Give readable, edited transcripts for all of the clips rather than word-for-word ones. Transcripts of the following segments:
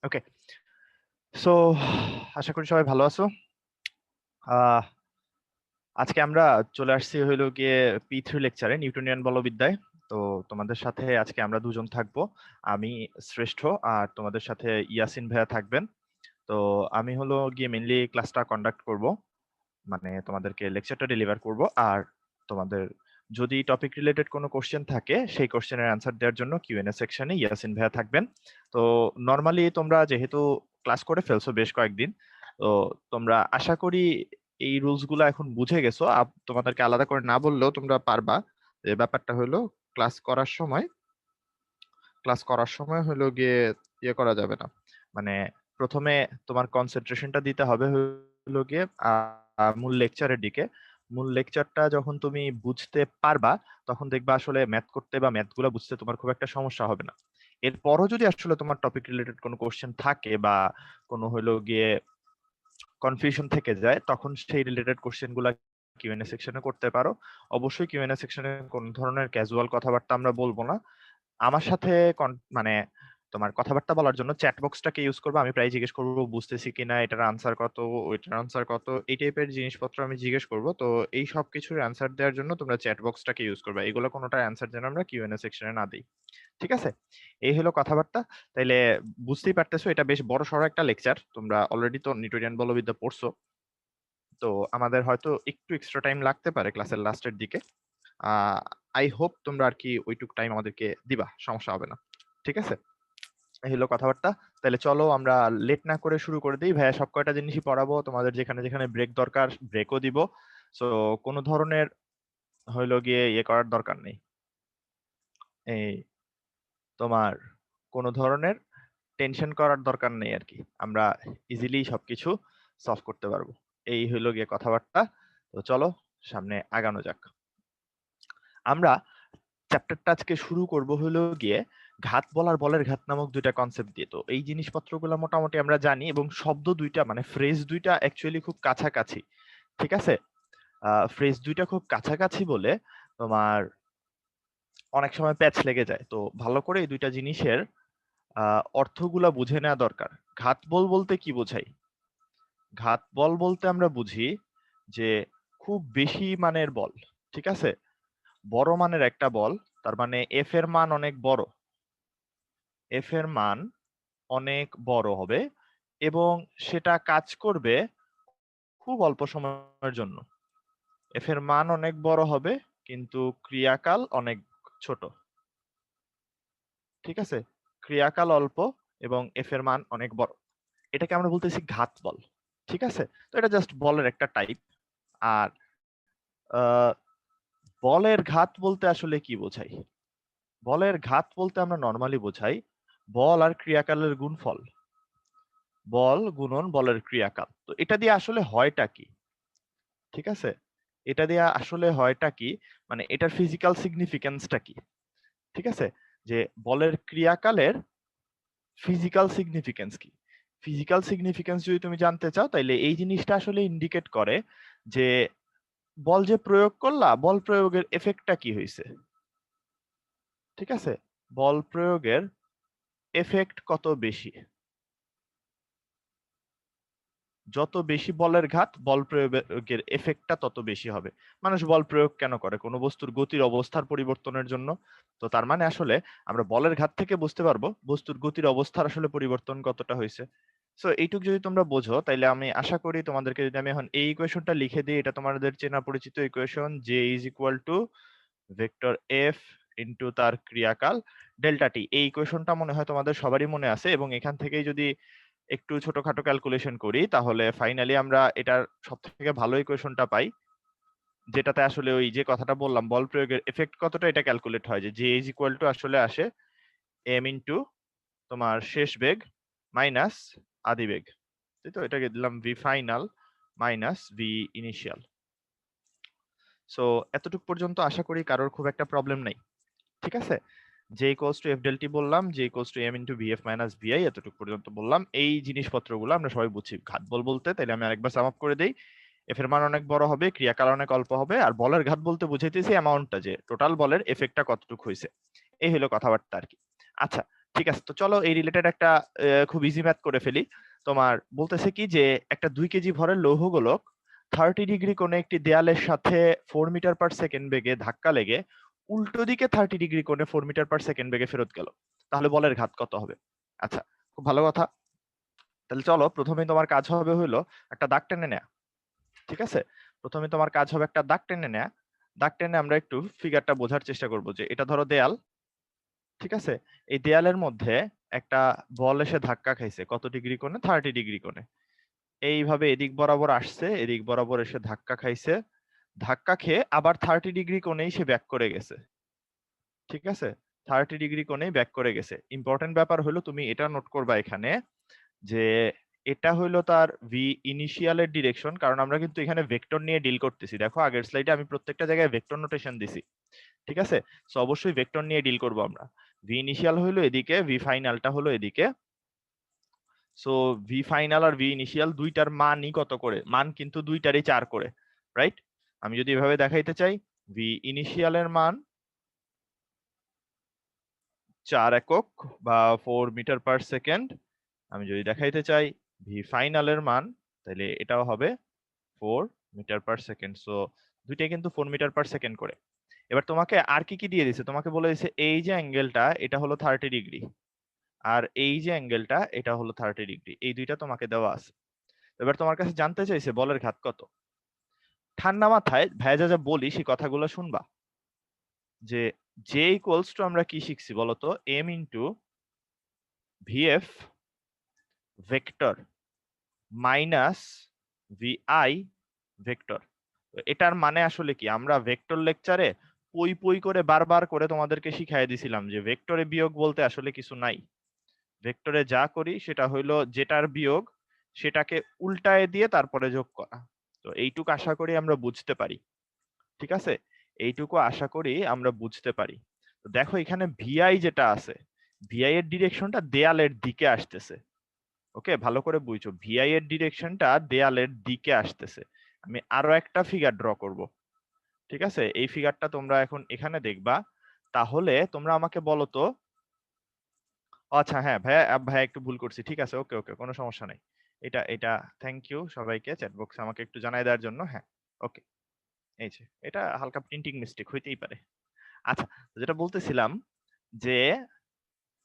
ওকে, so আশা করি সবাই ভালো আছো। আহ, আজকে আমরা চলে আসছি হইলো গিয়ে P3 লেকচারে নিউটনিয়ান বলবিদ্যায়। তো তোমাদের সাথে আজকে আমরা দুজন থাকবো, আমি শ্রেষ্ঠ আর তোমাদের সাথে ইয়াসিন ভাইয়া থাকবেন। তো আমি হলো গিয়ে মেইনলি ক্লাসটা কন্ডাক্ট করব, মানে তোমাদেরকে লেকচারটা ডেলিভার করব। আর তোমাদের যদি টপিক রিলেটেড কোনো কোশ্চেন থাকে সেই কোশ্চেনের অ্যান্সার দেওয়ার জন্য কিউএনএ সেকশনে ইয়াসিন ভাইয়া থাকবেন। তো নর্মালি তোমরা যেহেতু ক্লাস করে ফেলছো বেশ কয়েকদিন, তো তোমরা আশা করি এই রুলস গুলো এখন বুঝে গেছো। তোমাদেরকে আলাদা করে না বললেও তোমরা পারবা। যে ব্যাপারটা হলো ক্লাস করার সময় হলো গিয়ে ইয়ে করা যাবে না, মানে প্রথমে তোমার কনসেন্ট্রেশনটা দিতে হবে হলো গিয়ে মূল লেকচারের দিকে। মূল লেকচারটা যখন তুমি বুঝতে পারবা তখন দেখবা আসলে ম্যাথ করতে বা ম্যাথ গুলা বুঝতে তোমার খুব একটা সমস্যা হবে না। এরপরও যদি আসলে তোমার টপিক রিলেটেড কোনো কোশ্চেন থাকে বা কোনো হলো গিয়ে কনফিউশন থেকে যায়, তখন সেই রিলেটেড কোশ্চেন গুলা কিউএনএ সেকশনে করতে পারো। অবশ্যই কিউএনএ সেকশনে কোন ধরনের ক্যাজুয়াল কথাবার্তা আমরা বলবো না। আমার সাথে মানে তোমার কথাবার্তা বলার জন্য চ্যাট বক্সটাকে ইউজ করবো। আমি প্রায় জিজ্ঞেস করবো বুঝতেছি কিনা, এটার আনসার কত, ওইটার আনসার কত, এই টাইপের জিনিসপত্র আমি জিজ্ঞেস করবো। তো এই সব কিছুর অ্যান্সার দেওয়ার জন্য তোমরা চ্যাট বক্সটাকে ইউজ করবে। এগুলো কোনোটার অ্যান্সার যেন আমরা কিউএনএ সেকশনে না দিই, ঠিক আছে? এই হলো কথাবার্তা। তাইলে বুঝতেই পারতেছো এটা বেশ বড় সড়ো একটা লেকচার। তোমরা অলরেডি তো নিউটনিয়ান বলবিদ্যা পড়ছো, তো আমাদের হয়তো একটু এক্সট্রা টাইম লাগতে পারে ক্লাসের লাস্টের দিকে। আই হোপ তোমরা আর কি ওইটুক টাইম আমাদেরকে দিবা, সমস্যা হবে না, ঠিক আছে? এই হলো কথাবার্তা। তাহলে চলো আমরা লেট না করে শুরু করে দিই। ভাইয়া সব কয়টা জিনিসই পড়াবো, তোমাদের যেখানে যেখানে ব্রেক দরকার ব্রেকও দিব। সো কোনো ধরনের হইলো গিয়ে ইয়ে করার দরকার নেই, এই তোমার কোনো ধরনের টেনশন করার দরকার নেই আর কি। আমরা ইজিলি সবকিছু সলভ করতে পারবো। এই হইলো গিয়ে কথাবার্তা। তো চলো সামনে আগানো যাক। আমরা চ্যাপ্টারটা আজকে শুরু করব হলো গিয়ে ঘাত বল আর বলের ঘাত নামক দুইটা কনসেপ্ট দিয়ে। তো এই জিনিসপত্রগুলো মোটামুটি আমরা জানি এবং শব্দ দুইটা মানে ফ্রেজ দুইটা অ্যাকচুয়ালি খুব কাছাকাছি, ঠিক আছে? ফ্রেজ দুইটা খুব কাছাকাছি বলে তোমার অনেক সময় প্যাচ লেগে যায়। তো ভালো করে এই দুইটা জিনিসের অর্থগুলা বুঝে নেওয়া দরকার। ঘাত বল বলতে কি বোঝাই? ঘাত বল বলতে আমরা বুঝি যে খুব বেশি মানের বল, ঠিক আছে? বড় মানের একটা বল, তার মানে এফ এর মান অনেক বড়, এফ এর মান অনেক বড় হবে এবং সেটা কাজ করবে খুব অল্প সময়ের জন্য। এফ এর মান অনেক বড় হবে কিন্তু ক্রিয়াকাল অনেক ছোট, ঠিক আছে? ক্রিয়াকাল অল্প এবং এফ এর মান অনেক বড়, এটাকে আমরা বলতেছি ঘাত বল, ঠিক আছে? তো এটা জাস্ট বলের একটা টাইপ। আর আহ, বলের ঘাত বলতে আসলে কি বোঝাই? বলের ঘাত বলতে আমরা নর্মালি বোঝাই বল আর ক্রিয়াকালের গুণফল, বল গুণন বলের ক্রিয়াকাল। তো এটা দিয়ে আসলে হয়টা কি, ঠিক আছে? এটা দিয়ে আসলে হয়টা কি, মানে এটার ফিজিক্যাল সিগনিফিকেন্সটা কি, ঠিক আছে? যে বলের ক্রিয়াকালের ফিজিক্যাল সিগনিফিকেন্স কি? ফিজিক্যাল সিগনিফিকেন্স যদি তুমি জানতে চাও তাইলে এই জিনিসটা আসলে ইন্ডিকেট করে যে বল যে প্রয়োগ করলা, বল প্রয়োগের এফেক্টটা কি হয়েছে, ঠিক আছে? বল প্রয়োগের এফেক্ট কত বেশি। যত বেশি বলের ঘাত, বল প্রয়োগের এফেক্টটা তত বেশি হবে। মানুষ বল প্রয়োগ কেন করে? কোনো বস্তুর গতির অবস্থার পরিবর্তনের জন্য। তো তার মানে আসলে আমরা বলের ঘাত থেকে বুঝতে পারবো বস্তুর গতির অবস্থার আসলে পরিবর্তন কতটা হয়েছে। সো এইটুক যদি তোমরা বোঝো তাইলে আমি আশা করি তোমাদেরকে যদি আমি এখন এই ইকুয়েশনটা লিখে দিই, এটা তোমাদের চেনা পরিচিত equation, J is equal two vector F into তার ক্রিয়াকাল ডেল্টা টি। এই ইকুয়েশনটা মনে হয় তোমাদের সবারই মনে আছে এবং এখান থেকেই যদি একটু ছোটখাটো ক্যালকুলেশন করি তাহলে ফাইনালি আমরা এটার সব থেকে ভালো ইকুয়েশনটা পাই, যেটাতে আসলে ওই যে কথাটা বললাম বল প্রয়োগের এফেক্ট কতটা এটা ক্যালকুলেট হয়। যে জে ইজ ইকুয়াল টু আসলে আসে এম ইন্টু তোমার শেষ বেগ মাইনাস আদি বেগ, তাই তো? এটাকে দিলাম V final minus V initial. So এতটুকু পর্যন্ত আশা করি কারোর খুব একটা প্রবলেম নাই, ঠিক আছে? যে equals to F del T বললাম, যে equals to M into VF minus VI, এতটুকু পর্যন্ত বললাম। এই জিনিসপত্রগুলো আমরা সবাই বুঝি ঘাত বল বলতে। তাইলে আমি আরেকবার সাম আপ করে দেই। এফ এর মান অনেক বড় হবে, ক্রিয়াকাল অনেক অল্প হবে, আর বলের ঘাত বলতে বুঝাইতেছি অ্যামাউন্টটা, যে টোটাল বলের এফেক্টটা কতটুকু হয়েছে। এই হলো কথাবার্তা আর কি। আচ্ছা, ঠিক আছে, তো চলো এই রিলেটেড একটা খুব ইজি ম্যাথ করে ফেলি। তোমার বলতেছে কি যে একটা 2 কেজি ভরের লৌহ গোলক 30 ডিগ্রি কোণে একটি দেয়ালের সাথে 4 মিটার পার সেকেন্ড বেগে ধাক্কা লেগে উল্টো দিকে 30 ডিগ্রি কোণে 4 মিটার পার সেকেন্ড বেগে ফেরত গেল, তাহলে বলের ঘাত কত হবে? আচ্ছা, খুব ভালো কথা। তাহলে চলো প্রথমে তোমার কাজ হবে হলো একটা দাগ টেনে নেয়া। ঠিক আছে, প্রথমে তোমার কাজ হবে একটা দাগ টেনে নেয়া। দাগ টেনে আমরা একটু ফিগারটা বোঝার চেষ্টা করব যে এটা ধরো দেয়াল। ঠিক আছে, এই দেয়ালের মধ্যে একটা বল এসে ধাক্কা খাইছে কত ডিগ্রি কোণে? 30 ডিগ্রি কোণে। এইভাবে এদিক বরাবর আসছে, এদিক বরাবর এসে ধাক্কা খাইছে, ধাক্কা খেয়ে আবার 30 ডিগ্রি কোণেই সে ব্যাক করে গেছে। ঠিক আছে, 30 ডিগ্রি কোণেই ব্যাক করে গেছে। ইম্পর্টেন্ট ব্যাপার হলো তুমি এটা নোট করবা এখানে যে এটা হইলো তার ভি ইনিশিয়ালের ডিরেকশন, কারণ আমরা কিন্তু এখানে ভেক্টর নিয়ে ডিল করতেছি। দেখো আগের স্লাইডে আমি প্রত্যেকটা জায়গায় ভেক্টর নোটেশন দিছি। ঠিক আছে, সো অবশ্যই ভেক্টর নিয়ে ডিল করব আমরা। ভি ইনিশিয়াল হলো এদিকে, ভি ফাইনালটা হলো এদিকে। সো ভি ফাইনাল আর ভি ইনিশিয়াল দুইটার মানই কত করে? মান কিন্তু দুইটারই 4 করে, রাইট? আমি যদি এভাবে দেখাইতে চাই, ভি ইনিশিয়ালের মান 4 একক বা 4 মিটার পার সেকেন্ড। আমি যদি দেখাইতে চাই ভি ফাইনালের মান, তাহলে এটাও হবে 4 মিটার পার সেকেন্ড। সো দুইটাই কিন্তু 4 মিটার পার সেকেন্ড করে। এবার তোমাকে আর কি কি দিয়ে দিছে? তোমাকে বলে দিছে এই যে অ্যাঙ্গেলটা এটা হলো 30 ডিগ্রি, আর এই যে অ্যাঙ্গেলটা এটা হলো 30 ডিগ্রি। এই দুইটা তোমাকে দেওয়া আছে। এবার তোমার কাছে জানতে চাইছে বলের ঘাত কত। ঠান্ডা মাথায় ভাইয়া যা যা বলি সেই কথাগুলো শুনবা। যে জে ইকুয়ালস টু আমরা কি শিখছি বলতো? M into VF vector minus VI vector. এটার মানে আসলে কি? আমরা ভেক্টর লেকচারে পই পই করে বারবার করে তোমাদেরকে শিখাই দিছিলাম যে ভেক্টরে বিয়োগ বলতে আসলে কিছু নাই। ভেক্টরে যা করি সেটা হইলো যেটার বিয়োগ সেটাকে উল্টায় দিয়ে তারপরে যোগ করা। তো এইটুকু আশা করি আমরা বুঝতে পারি। ঠিক আছে, এইটুকু আশা করি আমরা বুঝতে পারি। তো দেখো এখানে ভিআই যেটা আছে, ভিআই এর ডিরেকশনটা দেয়ালের দিকে আসতেছে। ওকে, ভালো করে বুঝছো, ভিআই এর ডিরেকশনটা দেয়ালের দিকে আসতেছে। আমি আরো একটা ফিগার ড্র করব। ঠিক আছে, এই ফিগারটা তোমরা এখন এখানে দেখবা। তাহলে তোমরা আমাকে বলো তো, আচ্ছা হ্যাঁ ভাইয়া, ভাইয়া একটু ভুল করছি। ঠিক আছে, ওকে ওকে, কোনো সমস্যা নাই। এটা এটা থ্যাংক ইউ সবাইকে চ্যাট বক্সে আমাকে একটু জানাই দেওয়ার জন্য। হ্যাঁ, ওকে, এই যে এটা হালকা প্রিন্টিং মিস্টেক হইতেই পারে। আচ্ছা, যেটা বলতেছিলাম যে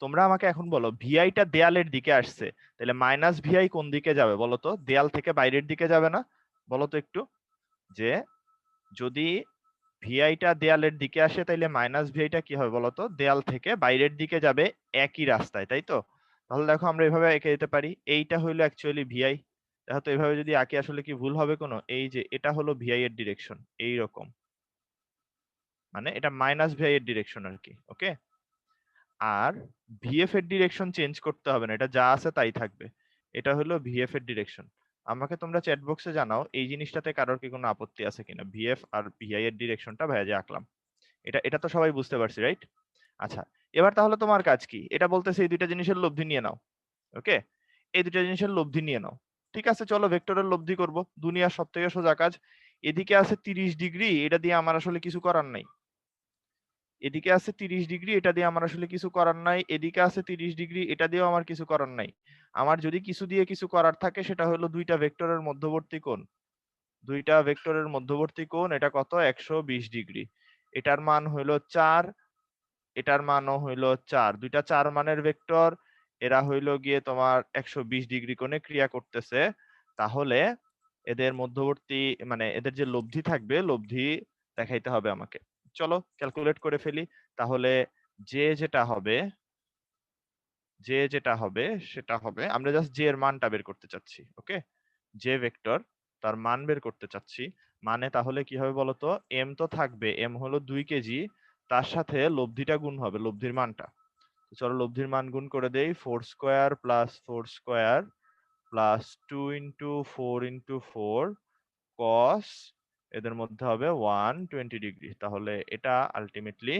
তোমরা আমাকে এখন বলো ভিআইটা দেয়ালের দিকে আসছে, তাহলে মাইনাস ভিআই কোন দিকে যাবে বলো তো? দেয়াল থেকে বাইরের দিকে যাবে না? বলো তো একটু, যে যদি ভিআইটা দেয়ালের দিকে আসে তাইলে মাইনাস ভিআইটা কি হবে বলতো? দেয়াল থেকে বাইরের দিকে যাবে একই রাস্তায়, তাই তো? তাহলে দেখো আমরা এভাবে এঁকে দিতে পারি, এইটা হইলো অ্যাকচুয়ালি ভিআই। দেখো তো এভাবে যদি আঁকি আসলে কি ভুল হবে কোনো? এই যে এটা হলো ভিআই এর ডিরেকশন, এই রকম, মানে এটা মাইনাস ভিআই এর ডিরেকশন আর কি। ওকে, আর ভিএফ এর ডিরেকশন চেঞ্জ করতে হবে না, এটা যা আছে তাই থাকবে। এটা হলো ভিএফ এর ডিরেকশন। আমাকে তোমরা চ্যাট বক্সে জানাও এই জিনিসটাতে কারোর কি কোনো আপত্তি আছে কিনা। ভিএফ আর ভিআই এর ডিরেকশনটা ভাইয়া যে আঁকলাম, এটা এটা তো সবাই বুঝতে পারছি, রাইট? আচ্ছা, এবার তাহলে তোমার কাজ কি? এটা বলতেছে এই দুইটা জিনিসের লব্ধি নিয়ে নাও। ওকে, এই দুইটা জিনিসের লব্ধি নিয়ে নাও। ঠিক আছে, চলো ভেক্টরের লব্ধি করব। দুনিয়ার সব থেকে সোজা কাজ। এদিকে আছে 30 ডিগ্রি, এটা দিয়ে আমার আসলে কিছু করার নাই। এদিকে আছে 30 ডিগ্রি, এটা দিয়ে আমার আসলে কিছু করার নাই। এদিকে আছে 30 ডিগ্রি, এটা দিয়েও আমার কিছু করার নাই। আমার যদি কিছু দিয়ে কিছু করার থাকে সেটা হলো দুইটা ভেক্টরের মধ্যবর্তী কোণ। দুইটা ভেক্টরের মধ্যবর্তী কোণ এটা কত? 120 ডিগ্রি। এটার মান হইলো 4, এটার মানও হইলো 4। দুইটা 4 মানের ভেক্টর, এরা হইলো গিয়ে তোমার 120 ডিগ্রি কোণে ক্রিয়া করতেছে। তাহলে এদের মধ্যবর্তী মানে এদের যে লব্ধি থাকবে, লব্ধি দেখাইতে হবে আমাকে। চলো ক্যালকুলেট করে ফেলি। তাহলে যে যেটা হবে, যে যেটা হবে সেটা হবে, আমরা জাস্ট জে এর মানটা বের করতে চাচ্ছি। ওকে, জে ভেক্টর তার মান বের করতে চাচ্ছি। মানে তাহলে কি হবে বলতো? এম তো থাকবে, এম হলো 2 কেজি, তার সাথে লব্ধিটা গুণ হবে, লব্ধির মানটা। তো চলো লব্ধির মান গুণ করে দেই। 4 square plus 4 square plus 2 into 4 into 4 কস এদের মধ্যে হবে 120 ডিগ্রি। তাহলে এটা আলটিমেটলি,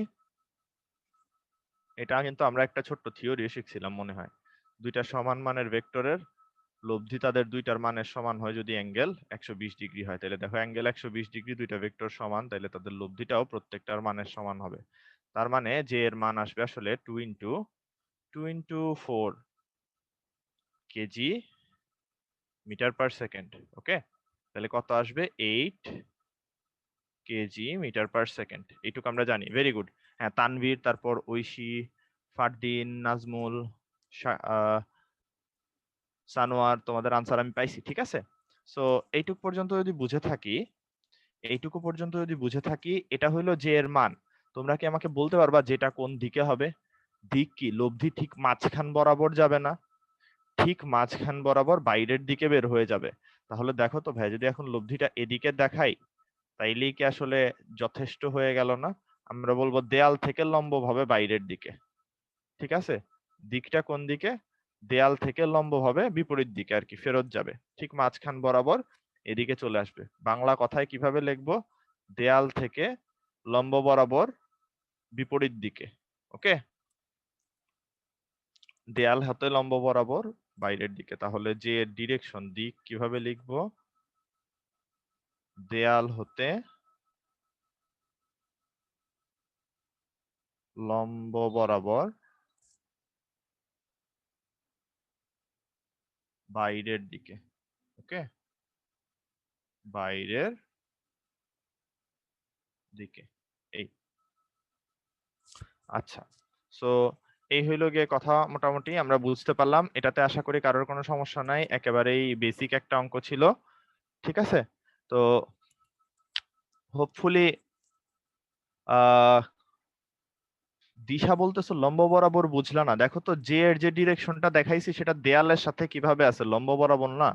এটা কিন্তু আমরা একটা ছোট্ট থিওরি শিখছিলাম মনে হয়। দুইটা সমান মানের ভেক্টরের লব্ধি তাদের দুইটার মানের সমান হয় যদি অ্যাঙ্গেল 120 ডিগ্রি হয়। তাহলে দেখো অ্যাঙ্গেল 120 ডিগ্রি, দুইটা ভেক্টর সমান, তাহলে তাদের লব্ধিটাও প্রত্যেকটার মানের সমান হবে। তার মানে যে এর মান আসবে আসলে 2 into 2 into 4 kg metre per second. Okay, তাহলে কত আসবে? 8 কেজি মিটার পার সেকেন্ড। এইটুকু আমরা জানি। Very good. হ্যাঁ, তানভীর, তারপর ঐশী, ফারদিন, নাজমুল, সানোয়ার, তোমাদের আনসার আমি পাইছি। ঠিক আছে, সো এইটুকু পর্যন্ত যদি বুঝে থাকি, এটা হইলো জে এর মান। তোমরা কি আমাকে বলতে পারবা যেটা কোন দিকে হবে? দিক কি? লব্ধি ঠিক মাঝখান বরাবর যাবে না? ঠিক মাঝখান বরাবর বাইরের দিকে বের হয়ে যাবে। তাহলে দেখো তো ভাই, যদি এখন লব্ধিটা এদিকে দেখাই, তাইলেই কি আসলে যথেষ্ট হয়ে গেল না? আমরা বলবো দেয়াল থেকে লম্বভাবে বাইরের দিকে। ঠিক আছে, দিকটা কোন দিকে? দেয়াল থেকে লম্বভাবে বিপরীত দিকে আর কি, ফেরত যাবে, ঠিক মাঝখান বরাবর এদিকে চলে আসবে। বাংলা কথায় কিভাবে লিখবো? দেয়াল থেকে লম্ব বরাবর বিপরীত দিকে। ওকে, দেয়াল হতে লম্ব বরাবর বাইরের দিকে। তাহলে যে ডিরেকশন, দিক কিভাবে লিখবো? দেয়াল হতে লম্ব বরাবর বাইরের দিকে। ওকে, বাইরের দিকে। এই, আচ্ছা, সো এই হইলো গিয়ে কথা। মোটামুটি আমরা বুঝতে পারলাম। এটাতে আশা করি কারোর কোনো সমস্যা নাই, একেবারেই বেসিক একটা অঙ্ক ছিল। ঠিক আছে, তো হোপফুলি দিশা বলতেছো লম্ব বরাবর বুঝলা না। দেখো তো, জে এর যে ডিরেকশনটা দেখাইছি সেটা দেয়ালের সাথে কিভাবে আছে? লম্ব বরাবর না,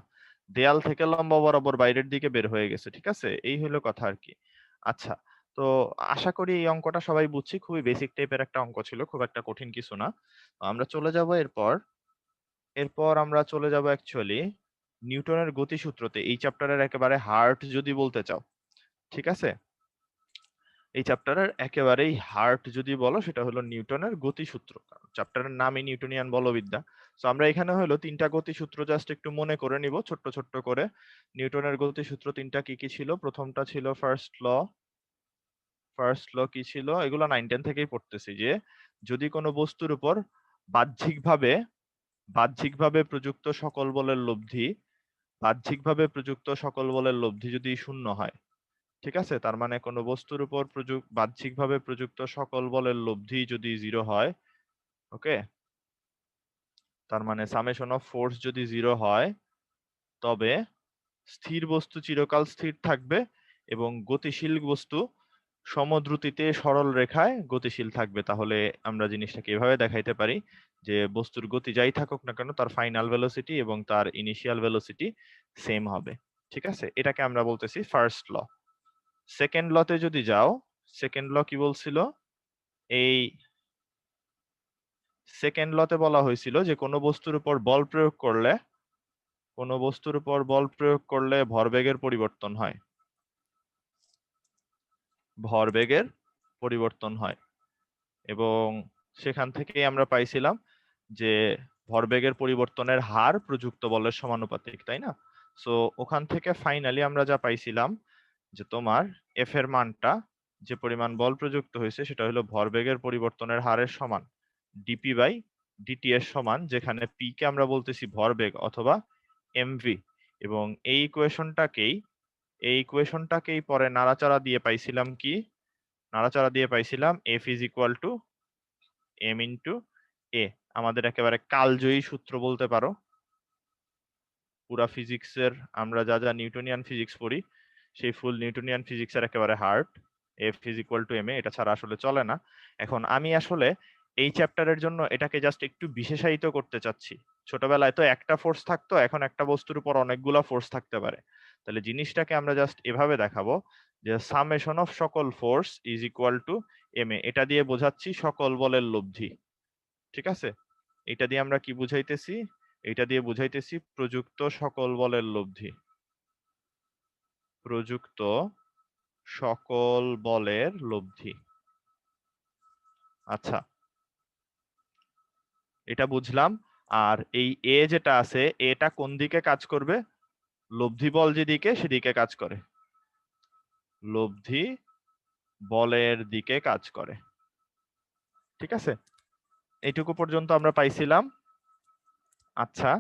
দেয়াল থেকে লম্ব বরাবর বাইরের দিকে বের হয়ে গেছে। ঠিক আছে, এই হলো কথা আর কি। আচ্ছা, তো আশা করি এই অঙ্কটা সবাই বুঝছি। খুবই বেসিক টাইপের একটা অঙ্ক ছিল, খুব একটা কঠিন কিছু না। আমরা চলে যাব এরপর আমরা চলে যাব অ্যাকচুয়ালি নিউটনের গতিসূত্রতে। এই চ্যাপ্টারের একেবারে হার্ট যদি বলতে চাও। ঠিক আছে, এই চ্যাপ্টারের একেবারেই হার্ট যদি বলো, সেটা হলো নিউটনের গতিসূত্র। চ্যাপ্টারের নামই নিউটনিয়ান বলবিদ্যা। তো আমরা এখানে হলো তিনটা গতিসূত্র জাস্ট একটু মনে করে নিব ছোট্ট ছোট্ট করে। নিউটনের গতিসূত্র তিনটা কি কি ছিল? প্রথমটা ছিল ফার্স্ট ল কি ছিল? এগুলো 9-10 থেকেই পড়তেছি, যে যদি কোনো বস্তুর উপর বাহ্যিকভাবে বাহ্যিকভাবে প্রযুক্ত সকল বলের লব্ধি প্রযুক্ত সকল বলের লব্ধি যদি শূন্য হয়, ঠিক আছে, তার মানে কোনো বস্তুর উপর বাহ্যিকভাবে প্রযুক্ত সকল বলের লব্ধি যদি 0 হয়, ওকে, তার মানে সামেশন অফ ফোর্স যদি 0 হয়, তবে স্থির বস্তু চিরকাল স্থির থাকবে এবং গতিশীল বস্তু সমদ্রুতিতে সরল রেখায় গতিশীল থাকবে। তাহলে আমরা জিনিসটাকে এভাবে দেখাইতে পারি যে বস্তুর গতি যাই থাকুক না কেন, তার ফাইনাল ভেলোসিটি এবং তার ইনিশিয়াল ভেলোসিটি সেম হবে। ঠিক আছে, এটাকে আমরা বলতেছি ফার্স্ট ল। সেকেন্ড লতে যদি যাও, সেকেন্ড ল কি বলছিল? এই সেকেন্ড লতে বলা হয়েছিল যে কোনো বস্তুর উপর বল প্রয়োগ করলে ভরবেগের পরিবর্তন হয়। এবং সেখান থেকেই আমরা পাইছিলাম যে ভরবেগের পরিবর্তনের হার প্রযুক্ত বলের সমানুপাতিক, তাই না? সো ওখান থেকে ফাইনালি আমরা যা পাইছিলাম যে তোমার এফ এর মানটা, যে পরিমাণ বল প্রযুক্ত হয়েছে, সেটা হলো ভরবেগের পরিবর্তনের হারের সমান ডিপি বাই ডিটি এর সমান, যেখানে পি কে আমরা বলতেছি ভরবেগ অথবা এমভি। এবং এই ইকুয়েশনটাকেই পরে নাড়াচাড়া দিয়ে পাইছিলাম F is equal to M into A. আমাদের একেবারে কালজয়ী সূত্র বলতে পারো। পুরা ফিজিক্সের আমরা যা যা নিউটনিয়ান ফিজিক্স পড়ি, সেই ফুল নিউটনিয়ান ফিজিক্সের একেবারে heart, F is equal to M A. এটা ছাড়া আসলে চলে না। এখন আমি আসলে এই চ্যাপ্টারের জন্য এটাকে জাস্ট একটু বিশেষায়িত করতে চাচ্ছি। ছোটবেলায় তো একটা ফোর্স থাকতো, এখন একটা বস্তুর উপর অনেকগুলা ফোর্স থাকতে পারে। তাহলে জিনিসটাকে আমরা জাস্ট এভাবে দেখাবো যে সামেশন অফ সকল force is equal to M A. এটা দিয়ে বোঝাচ্ছি সকল বলের লব্ধি। ঠিক আছে, এটা দিয়ে আমরা কি বুঝাইতেছি? এটা দিয়ে বুঝাইতেছি প্রযুক্ত সকল বলের লব্ধি। প্রযুক্ত সকল বলের লব্ধি। আচ্ছা, এটা বুঝলাম। আর এই এ যেটা আছে, এটা কোন দিকে কাজ করবে? লব্ধি বল যেদিকে, সেদিকে কাজ করে। লব্ধি বলের দিকে কাজ করে। ঠিক আছে, এইটুকু পর্যন্ত আমরা পাইছিলাম। আচ্ছা,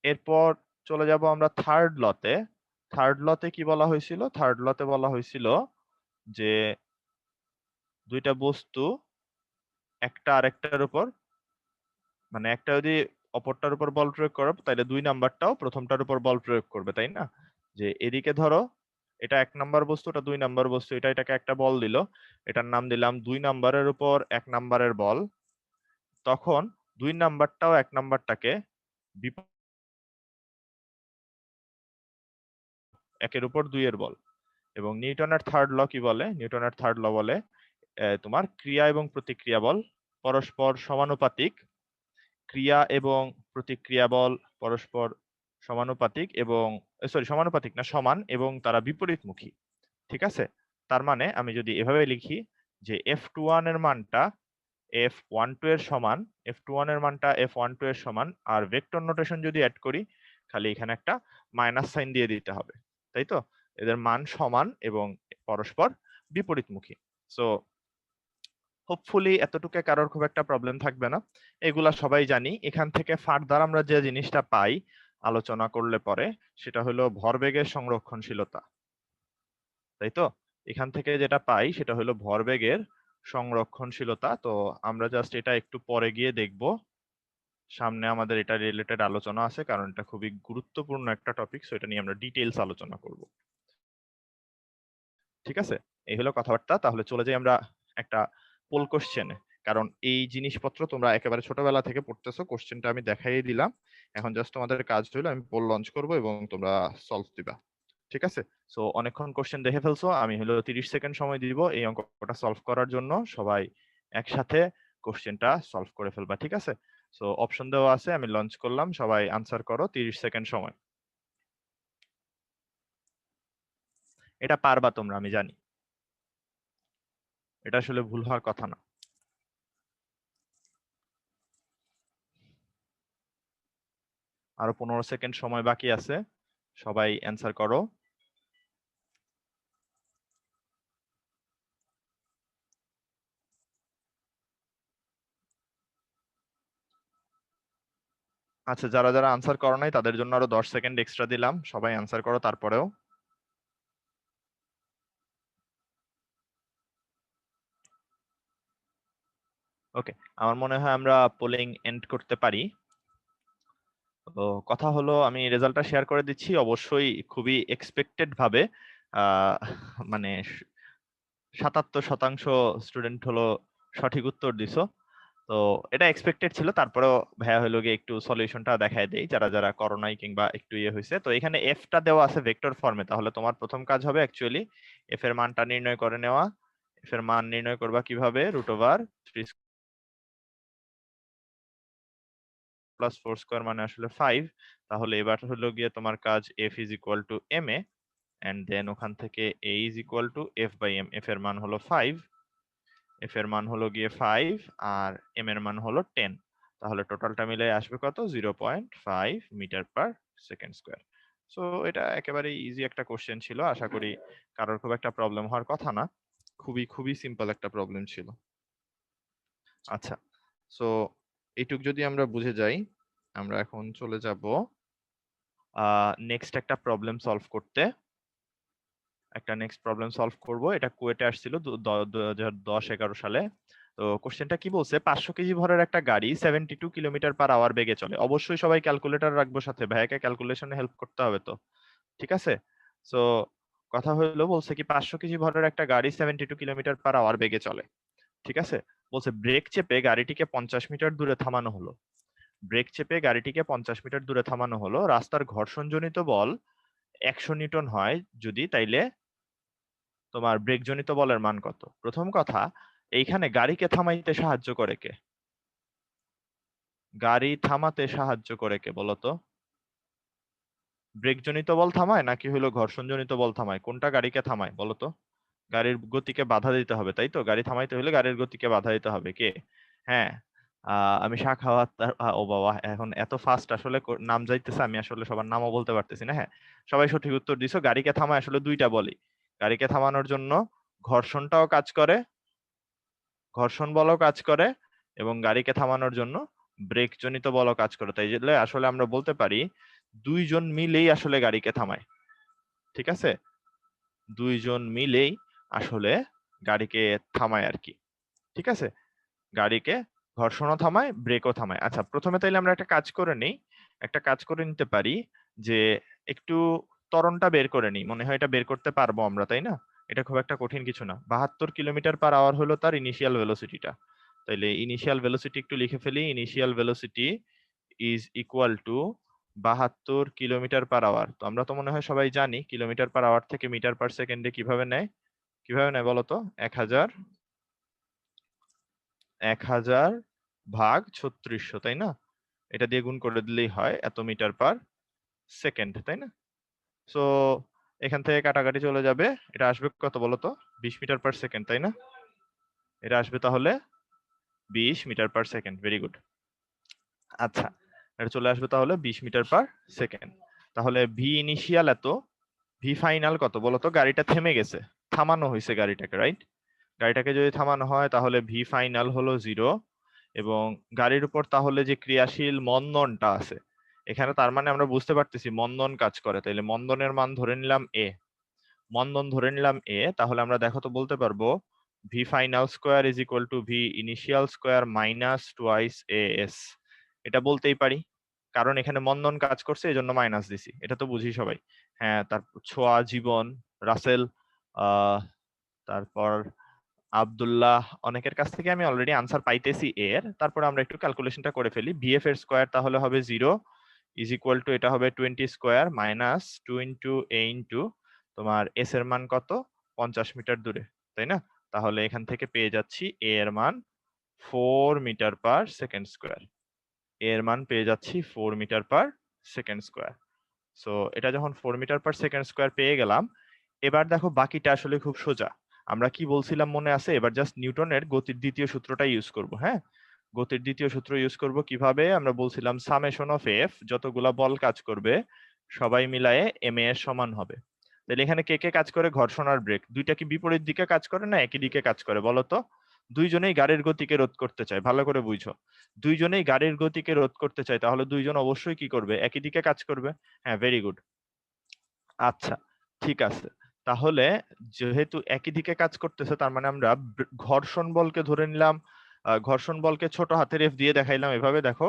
এরপর চলে যাব আমরা থার্ড লতে। থার্ড লতে কি বলা হয়েছিল? থার্ড লতে বলা হয়েছিল যে দুইটা বস্তু একটা আরেকটার উপর, মানে একটা যদি অপরটার উপর বল প্রয়োগ করে তাহলে 2 নাম্বারটাও প্রথমটার উপর বল প্রয়োগ করবে, তাই না? যে এদিকে ধরো এটা 1 নাম্বার বস্তু, এটা 2 নাম্বার বস্তু, এটাকে একটা বল দিল, এটার নাম দিলাম 2 নাম্বারের উপর 1 নাম্বারের বল। তখন 2 নাম্বারটাও 1 নাম্বারটাকে একের উপর 2 এর বল। এবং নিউটনের থার্ড ল কি বলে? নিউটনের থার্ড ল বলে তোমার ক্রিয়া এবং প্রতিক্রিয়া বল পরস্পর সমানুপাতিক। ক্রিয়া এবং প্রতিক্রিয়া বল পরস্পর সমানুপাতিক এবং সমানুপাতিক না, সমান, এবং তারা বিপরীতমুখী। ঠিক আছে? তার মানে আমি যদি এভাবে লিখি যে F21 এর মানটা F12 এর সমান, F21 এর মানটা F12 এর সমান, আর ভেক্টর নোটেশন যদি অ্যাড করি খালি এখানে একটা মাইনাস সাইন দিয়ে দিতে হবে, তাই তো? এদের মান সমান এবং পরস্পর বিপরীতমুখী। সো হোপফুলি এতটুকু কারোর খুব একটা প্রবলেম থাকবে না। এগুলা সবাই জানি। এখান থেকে ফার্দার আমরা যে জিনিসটা পাই আলোচনা করলে পরে, সেটা হলো ভরবেগের সংরক্ষণশীলতা, তাই তো? এখান থেকে যেটা পাই সেটা হলো ভরবেগের সংরক্ষণশীলতা। তো আমরা জাস্ট এটা একটু পরে গিয়ে দেখব। সামনে আমাদের এটা রিলেটেড আলোচনা আছে, কারণ এটা খুবই গুরুত্বপূর্ণ একটা টপিক, সো এটা নিয়ে আমরা ডিটেইলস আলোচনা করব। ঠিক আছে? এই হলো কথাবার্তা। তাহলে চলে যাই আমরা একটা পোল কোশ্চেনে। কারণ এই জিনিসপত্র তোমরা একেবারে ছোটবেলা থেকে পড়তেছো। কোশ্চেনটা আমি দেখাইয়ে দিলাম। এখন জাস্ট তোমাদের কাজ হলো আমি পোল লঞ্চ করব এবং তোমরা সলভ দিবা। ঠিক আছে? সো অনেকক্ষণ কোশ্চেন দেখে ফেলছো। আমি হলো 30 সেকেন্ড সময় দিব এই অঙ্কটা সলভ করার জন্য। সবাই একসাথে কোশ্চেনটা সলভ করে ফেলবা। ঠিক আছে? সো অপশন দেওয়া আছে, আমি লঞ্চ করলাম। সবাই আনসার করো, 30 সেকেন্ড সময়। এটা পারবা তোমরা, আমি জানি। এটা আসলে ভুল হওয়ার কথা না। আরো 15 সেকেন্ড সময় বাকি আছে। সবাই অ্যান্সার করো। আচ্ছা, যারা যারা আনসার করো নাই তাদের জন্য আরো 10 সেকেন্ড এক্সট্রা দিলাম। সবাই অ্যান্সার করো তারপরেও। ওকে, আমার মনে হয় আমরা পোলিং এন্ড করতে পারি। তো কথা হলো, আমি রেজাল্টটা শেয়ার করে দিচ্ছি। অবশ্যই খুবই এক্সপেক্টেড ভাবে আহ, মানে 77% স্টুডেন্ট হলো সঠিক উত্তর দিছো। তো এটা এক্সপেক্টেড ছিল, তারপরেও ভাইয়া হলো গিয়ে একটু সলিউশনটা দেখায় দেই যারা যারা করোনাই কিংবা একটু ইয়ে হয়েছে। তো এখানে এফটা দেওয়া আছে ভেক্টর ফর্মে, তাহলে তোমার প্রথম কাজ হবে অ্যাকচুয়ালি এফ এর মানটা নির্ণয় করে নেওয়া। এফ এর মান নির্ণয় করবা কিভাবে? √3 প্লাস 4 স্কয়ার মানে আসলে 5। তাহলে এবার হলো গিয়ে তোমার কাজ F is equal to M A, and then ওখান থেকে A is equal to F by M. F এর মান হলো 5, এফ এর মান হলো গিয়ে 5, আর এম এর মান হলো 10। তাহলে টোটালটা মিলে আসবে কত? 0.5 metre per second square. So এটা একেবারে ইজি একটা কোশ্চেন ছিল। আশা করি কারোর খুব একটা প্রবলেম হওয়ার কথা না। খুবই খুবই সিম্পল একটা প্রবলেম ছিল। আচ্ছা, সো এইটুক যদি আমরা বুঝে যাই, আমরা এখন চলে যাব নেক্সট একটা প্রবলেম সলভ করতে। একটা নেক্সট প্রবলেম সলভ করব। এটা কুয়েটে আসছিল 2010-11 সালে। তো কোশ্চেনটা কি বলছে? 500 কেজি ভরের একটা গাড়ি 72 কিলোমিটার পার আওয়ার বেগে চলে। অবশ্যই সবাই ক্যালকুলেটর রাখবো সাথে, ভাইয়াকে ক্যালকুলেশনে হেল্প করতে হবে তো। ঠিক আছে? সো কথা হলো, বলছে কি 500 কেজি ভরের একটা গাড়ি 72 কিলোমিটার পার আওয়ার বেগে চলে। ঠিক আছে? বলছে ব্রেক চেপে গাড়িটিকে 50 মিটার দূরে থামানো হলো। ব্রেক চেপে গাড়িটিকে 50 মিটার দূরে থামানো হলো। রাস্তার ঘর্ষণজনিত বল 100 নিউটন হয় যদি, তাইলে তোমার ব্রেকজনিত বলের মান কত? প্রথম কথা, এইখানে গাড়িকে থামাইতে সাহায্য করে কে? গাড়ি থামাতে সাহায্য করে কে বলতো? ব্রেকজনিত বল থামায় নাকি হলো ঘর্ষণজনিত বল থামায়? কোনটা গাড়িকে থামায় বলতো? গাড়ির গতিকে বাধা দিতে হবে, তাই তো? গাড়ি থামাইতে হলে গাড়ির গতিকে বাধা দিতে হবে। কে? হ্যাঁ, আমি সাখাওয়াত ও বাবা, এখন এত ফাস্ট আসলে নাম যাইতেছে, আমি আসলে সবার নামও বলতে পারতেছি না। হ্যাঁ, সবাই সঠিক উত্তর দিছো। গাড়িকে থামায় আসলে দুইটা বলই। গাড়িকে থামানোর জন্য ঘর্ষণটাও কাজ করে, ঘর্ষণ বলও কাজ করে এবং গাড়িকে থামানোর জন্য ব্রেক জনিত বলও কাজ করে। তাই জন্য আসলে আমরা বলতে পারি দুইজন মিলেই আসলে গাড়িকে থামায়। ঠিক আছে, দুইজন মিলেই আসলে গাড়িকে থামায় আর কি। ঠিক আছে, গাড়িকে ঘর্ষণও থামায়, ব্রেকও থামায়। আচ্ছা, প্রথমে তাইলে আমরা একটা কাজ করে নিই, একটা কাজ করে নিতে পারি যে একটু ত্বরণটা বের করে নিই। মনে হয় এটা বের করতে পারবো আমরা, তাই না? এটা খুব একটা কঠিন কিছু না। 72 কিলোমিটার পার আওয়ার হলো তার ইনিশিয়াল ভেলোসিটিটা। তাইলে ইনিশিয়াল ভেলোসিটি একটু লিখে ফেলি। Initial velocity is equal to 72 kilometre per hour. তো আমরা তো মনে হয় সবাই জানি কিলোমিটার পার আওয়ার থেকে মিটার পার সেকেন্ডে কিভাবে নেয়। কিভাবে নেয় বলতো? 1000 ভাগ 3600, তাই না? এটা দিয়ে গুণ করে দিলেই হয় এত মিটার পার সেকেন্ড, তাই না? সো এখান থেকে কাটাকাটি চলে যাবে। এটা আসবে কত বলতো? 20 মিটার পার সেকেন্ড, তাই না? এটা আসবে তাহলে 20 metre per second. Very good. আচ্ছা, এটা চলে আসবে তাহলে 20 মিটার পার সেকেন্ড। তাহলে ভি ইনিশিয়াল এত, ভি ফাইনাল কত বলতো? গাড়িটা থেমে গেছে, থামানো হয়েছে গাড়িটাকে, রাইট? গাড়িটাকে যদি থামানো হয় তাহলে ভি ফাইনাল হলো 0 এবং গাড়ির উপর তাহলে যে ক্রিয়াশীল মন্দনটা আছে এখানে, তার মানে আমরা বুঝতে পারতেছি মন্দন কাজ করে। তাইলে মন্দনের মান ধরে নিলাম এ, মন্দন ধরে নিলাম এ। তাহলে আমরা দেখো তো বলতে পারবো V final square is equal to V initial square minus twice A S. এটা বলতেই পারি কারণ এখানে মন্দন কাজ করছে, এই জন্য মাইনাস দিছি। এটা তো বুঝি সবাই। হ্যাঁ, তারপর ছোয়া, জীবন, রাসেল, তারপর আব্দুল্লাহ, অনেকের কাছ থেকে আমি অলরেডি আনসার পাইতেছি এর। তারপর আমরা একটু ক্যালকুলেশনটা করে ফেলি। বিএফ এর স্কোয়ার তাহলে হবে 0 ইজ ইকুয়াল টু, এটা হবে 20 স্কোয়ার মাইনাস 2 ইন্টু এ ইন্টু তোমার এস এর মান কত? 50 মিটার দূরে, তাই না? তাহলে এখান থেকে পেয়ে যাচ্ছি এ এর মান 4 মিটার পার সেকেন্ড স্কোয়ার। এর মান পেয়ে যাচ্ছি 4 metre per second square. So এটা যখন 4 মিটার পার সেকেন্ড স্কোয়ার পেয়ে গেলাম, এবার দেখো বাকিটা আসলে খুব সোজা। আমরা কি বলছিলাম মনে আছে? এবার জাস্ট নিউটনের গতির দ্বিতীয় সূত্রটা ইউজ করব। হ্যাঁ, গতির দ্বিতীয় সূত্র ইউজ করব কিভাবে? আমরা বলছিলাম সামেশন অফ এফ, যতগুলা বল কাজ করবে সবাই মিলায়ে এম এর সমান হবে। তাহলে এখানে কে কে কাজ করে? ঘর্ষণ আর ব্রেক। দুইটা কি বিপরীত দিকে কাজ করে না একই দিকে কাজ করে বলো তো? দুইজনেই গাড়ির গতিকে রোধ করতে চায়, ভালো করে বুঝো। দুইজনেই গাড়ির গতিকে রোধ করতে চায়, তাহলে দুইজন অবশ্যই কি করবে? একই দিকে কাজ করবে। হ্যাঁ, ভেরি গুড। আচ্ছা, ঠিক আছে। তাহলে যেহেতু একই দিকে কাজ করতেছে, তার মানে আমরা ঘর্ষণ বলকে ধরে নিলাম। ঘর্ষণ বলকে ছোট হাতের এফ দিয়ে দেখাইলাম, এভাবে দেখো।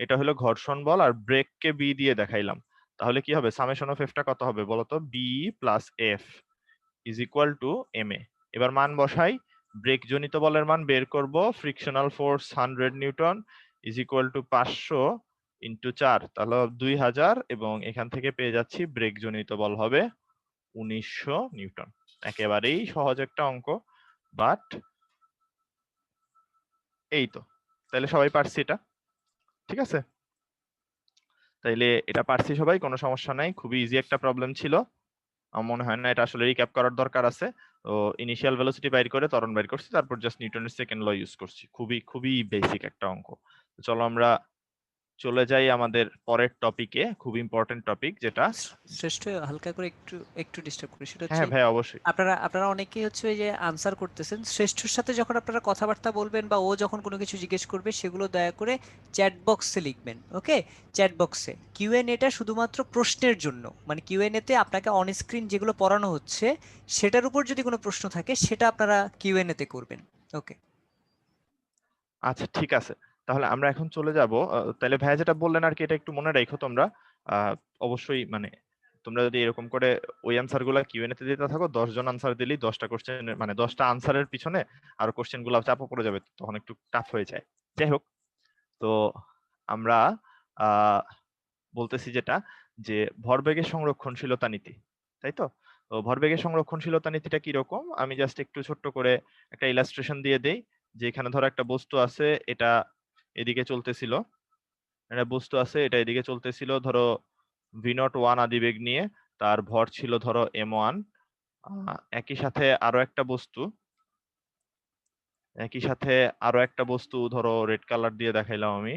এটা হলো ঘর্ষণ বল, আর ব্রেককে বি দিয়ে দেখাইলাম। তাহলে কি হবে? সামেশন অফ এফটা কত হবে বলতো? B plus F is equal to M A. এবার মান বসাই। ব্রেক জনিত বলের মান বের করব। Frictional force 100 newton is equal to 500 into 4, তাহলে 2000, এবং এখান থেকে পেয়ে যাচ্ছি ব্রেক জনিত বল হবে 1900 নিউটন। একেবারেই সহজ একটা অঙ্ক, বাট এই তো। তাহলে সবাই পারছি এটা, ঠিক আছে? তাইলে এটা পারছি সবাই, কোনো সমস্যা নাই। খুবই ইজি একটা প্রবলেম ছিল। আমার মনে হয় না এটা আসলে রিক্যাপ করার দরকার আছে। তো ইনিশিয়াল ভেলোসিটি বাইর করে ত্বরণ বাইর করছি, তারপর জাস্ট নিউটনের সেকেন্ড ল ইউজ করছি। খুবই খুবই বেসিক একটা অঙ্ক। চলো আমরা চলে যাই আমাদের পরের টপিকে, খুব ইম্পর্টেন্ট টপিক যেটা। শ্রেষ্ঠ, হালকা করে একটু একটু ডিস্টার্ব করি। সেটা হচ্ছে হ্যাঁ ভাই, অবশ্যই। আপনারা অনেকেই হচ্ছে ওই যে আনসার করতেছেন, শ্রেষ্ঠর সাথে যখন আপনারা কথাবার্তা বলবেন বা ও যখন কোনো কিছু জিজ্ঞেস করবে সেগুলো দয়া করে চ্যাট বক্সে লিখবেন। ওকে, চ্যাট বক্সে। কিউএনএটা শুধুমাত্র প্রশ্নের জন্য, মানে কিউএনএতে আপনাকে অন স্ক্রিন যেগুলো পড়ানো হচ্ছে সেটার উপর যদি কোনো প্রশ্ন থাকে সেটা আপনারা কিউএনএতে করবেন। ওকে, আচ্ছা, ঠিক আছে। তাহলে আমরা এখন চলে যাব। তাহলে ভাইয়া যেটা বললেন আর কি, এটা একটু মনে রাখো তোমরা। আহ, অবশ্যই মানে তোমরা যদি এরকম করে ওই আনসার গুলা কিউএনএ তে দিতে থাকো, 10 জন আনসার দিলেই 10টা কোশ্চেন, মানে 10টা আনসারের পিছনে আর কোশ্চেন গুলা চাপা পড়ে যাবে, তখন একটু টাফ হয়ে যায়। যাই হোক, তো আমরা আহ বলতেছি যেটা, যে ভরবেগের সংরক্ষণশীলতা নীতি, তাই তো? তো ভরবেগের সংরক্ষণশীলতা নীতিটা কি রকম, আমি জাস্ট একটু ছোট্ট করে একটা ইলাস্ট্রেশন দিয়ে দেই। যে এখানে ধরো একটা বস্তু আছে, এটা এদিকে চলতেছিল, একটা বস্তু আছে এটা এদিকে চলতেছিল, ধরো v0 1 আদিবেগ নিয়ে। তার ভর ছিল ধরো m1। একই সাথে আরো একটা বস্তু, ধরো রেড কালার দিয়ে দেখাইলাম আমি।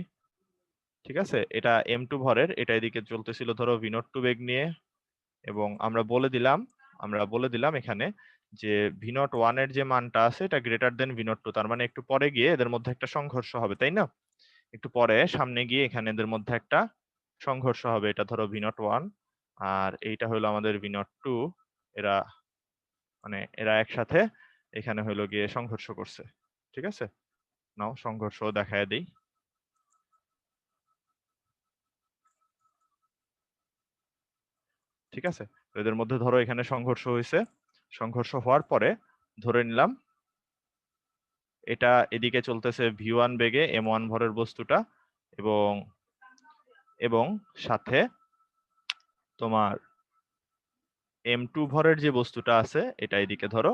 ঠিক আছে, এটা m2 ভরের, এটা এদিকে চলতেছিল ধরো v02 বেগ নিয়ে। এবং আমরা বলে দিলাম এখানে যে ভি নট ওয়ান এর যে মানটা আছে এটা greater than V naught two, তার মানে একটু পরে গিয়ে এদের মধ্যে একটা সংঘর্ষ হবে, তাই না? একটু পরে সামনে গিয়ে এখানে এদের মধ্যে একটা সংঘর্ষ হবে। এটা ধরো ভি নট ওয়ান আর এইটা হলো আমাদের ভি নট টু। এরা মানে এরা একসাথে এখানে হলো গিয়ে সংঘর্ষ করছে। ঠিক আছে, নাও সংঘর্ষ দেখায় দেই। ঠিক আছে, তো এদের মধ্যে ধরো এখানে সংঘর্ষ হয়েছে। সংঘর্ষ হওয়ার পরে ধরে নিলাম এটা এদিকে চলতেছে ভি ওয়ান বেগে এম ওয়ান ভরের বস্তুটা, এবং এবং সাথে তোমার এম টু ভরের যে বস্তুটা আছে এটা এদিকে ধরো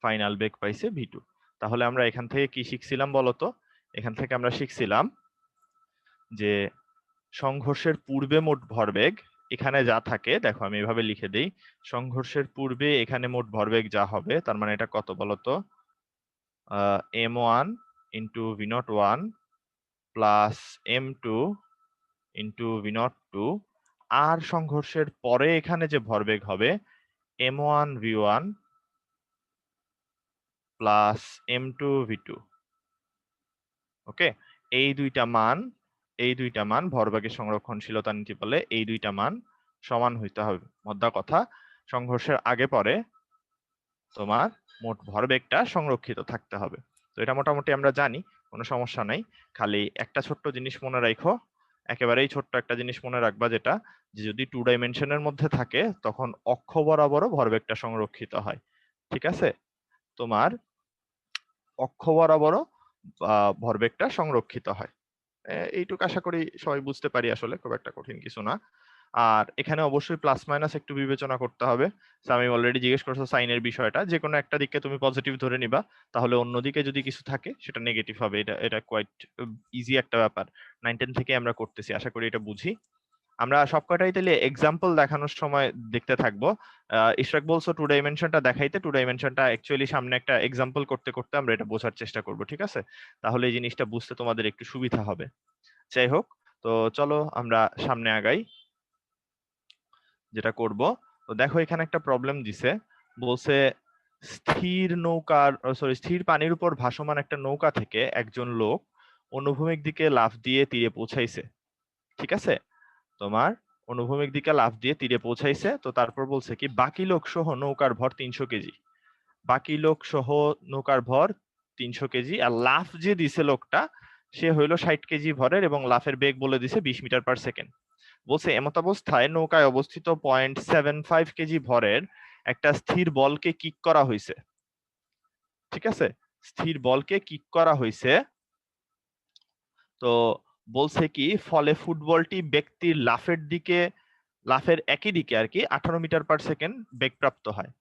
ফাইনাল বেগ পাইছে ভি টু। তাহলে আমরা এখান থেকে কি শিখছিলাম বলতো? এখান থেকে আমরা শিখছিলাম যে সংঘর্ষের পূর্বে মোট ভরবেগ এখানে যা থাকে, দেখো আমি এভাবে লিখে দেই, সংঘর্ষের পূর্বে এখানে মোট ভরবেগ যা হবে তার মানে এটা কত বলতো? M one into V naught one plus M two into V naught two, আর সংঘর্ষের পরে এখানে যে ভরবেগ হবে M one V one plus M two V two. Okay, এই দুইটা মান ভরবেগের সংরক্ষণশীলতা নীতি বলে এই দুইটা মান সমান হইতে হবে। মোদ্দা কথা সংঘর্ষের আগে পরে তোমার মোট ভরবেগটা সংরক্ষিত থাকতে হবে। তো এটা মোটামুটি আমরা জানি, কোনো সমস্যা নাই। খালি একটা ছোট্ট জিনিস মনে রাখো, একেবারেই ছোট্ট একটা জিনিস মনে রাখবা, যেটা যে যদি টু ডাইমেনশনের মধ্যে থাকে তখন অক্ষ বরাবরও ভরবেগটা সংরক্ষিত হয়। ঠিক আছে, তোমার অক্ষ বরাবরও ভরবেগটা সংরক্ষিত হয়। এইটুকু আশা করি সবাই বুঝতে পারি, আসলে খুব একটা কঠিন কিছু না। আর এখানে অবশ্যই প্লাস মাইনাস একটু বিবেচনা করতে হবে। আমি অলরেডি জিজ্ঞেস করছো সাইনের বিষয়টা, যে কোনো একটা দিককে তুমি পজিটিভ ধরে নিবা, তাহলে অন্যদিকে যদি কিছু থাকে সেটা নেগেটিভ হবে। এটা এটা কোয়াইট ইজি একটা ব্যাপার, 9-10 থেকে আমরা করতেছি, আশা করি এটা বুঝি। আমরা সবকটাই তাহলে এক্সাম্পল দেখানোর সময় দেখতে থাকবো। ইশরাক বলছো টু ডাইমেনশনটা দেখাইতে, টু ডাইমেনশনটা অ্যাকচুয়ালি সামনে একটা এক্সাম্পল করতে করতে আমরা এটা বোঝার চেষ্টা করব, ঠিক আছে? তাহলে এই জিনিসটা বুঝতে তোমাদের একটু সুবিধা হবে। যাই হোক, তো চলো আমরা সামনে আগাই। যেটা করব, তো দেখো এখানে একটা প্রবলেম দিছে, বলছে স্থির পানির উপর ভাসমান একটা নৌকা থেকে একজন লোক অনুভূমিক দিকে লাফ দিয়ে তীরে পৌঁছাইছে। ঠিক আছে, তোমার অনুভূমিক দিকে লাফ দিয়ে তীরে পৌঁছাইছে। তো তারপর বলছে কি বাকি লোক সহ নৌকার ভর 300 কেজি। বাকি লোক সহ নৌকার ভর 300 কেজি, আর লাফ যে দিছে লোকটা সে হইলো 60 কেজি ভরের, এবং লাফের বেগ বলে দিছে 20 মিটার পার সেকেন্ড। বলছে এমত অবস্থায় নৌকায় অবস্থিত 0.75 কেজি ভরের একটা স্থির বলকে কিক করা হয়েছে। ঠিক আছে, স্থির বলকে কিক করা হয়েছে। তো বলছে কি ফলে ফুটবলটি ব্যক্তির লাফের একই দিকে আর কি 18 মিটার পার সেকেন্ড বেগপ্রাপ্ত হয়।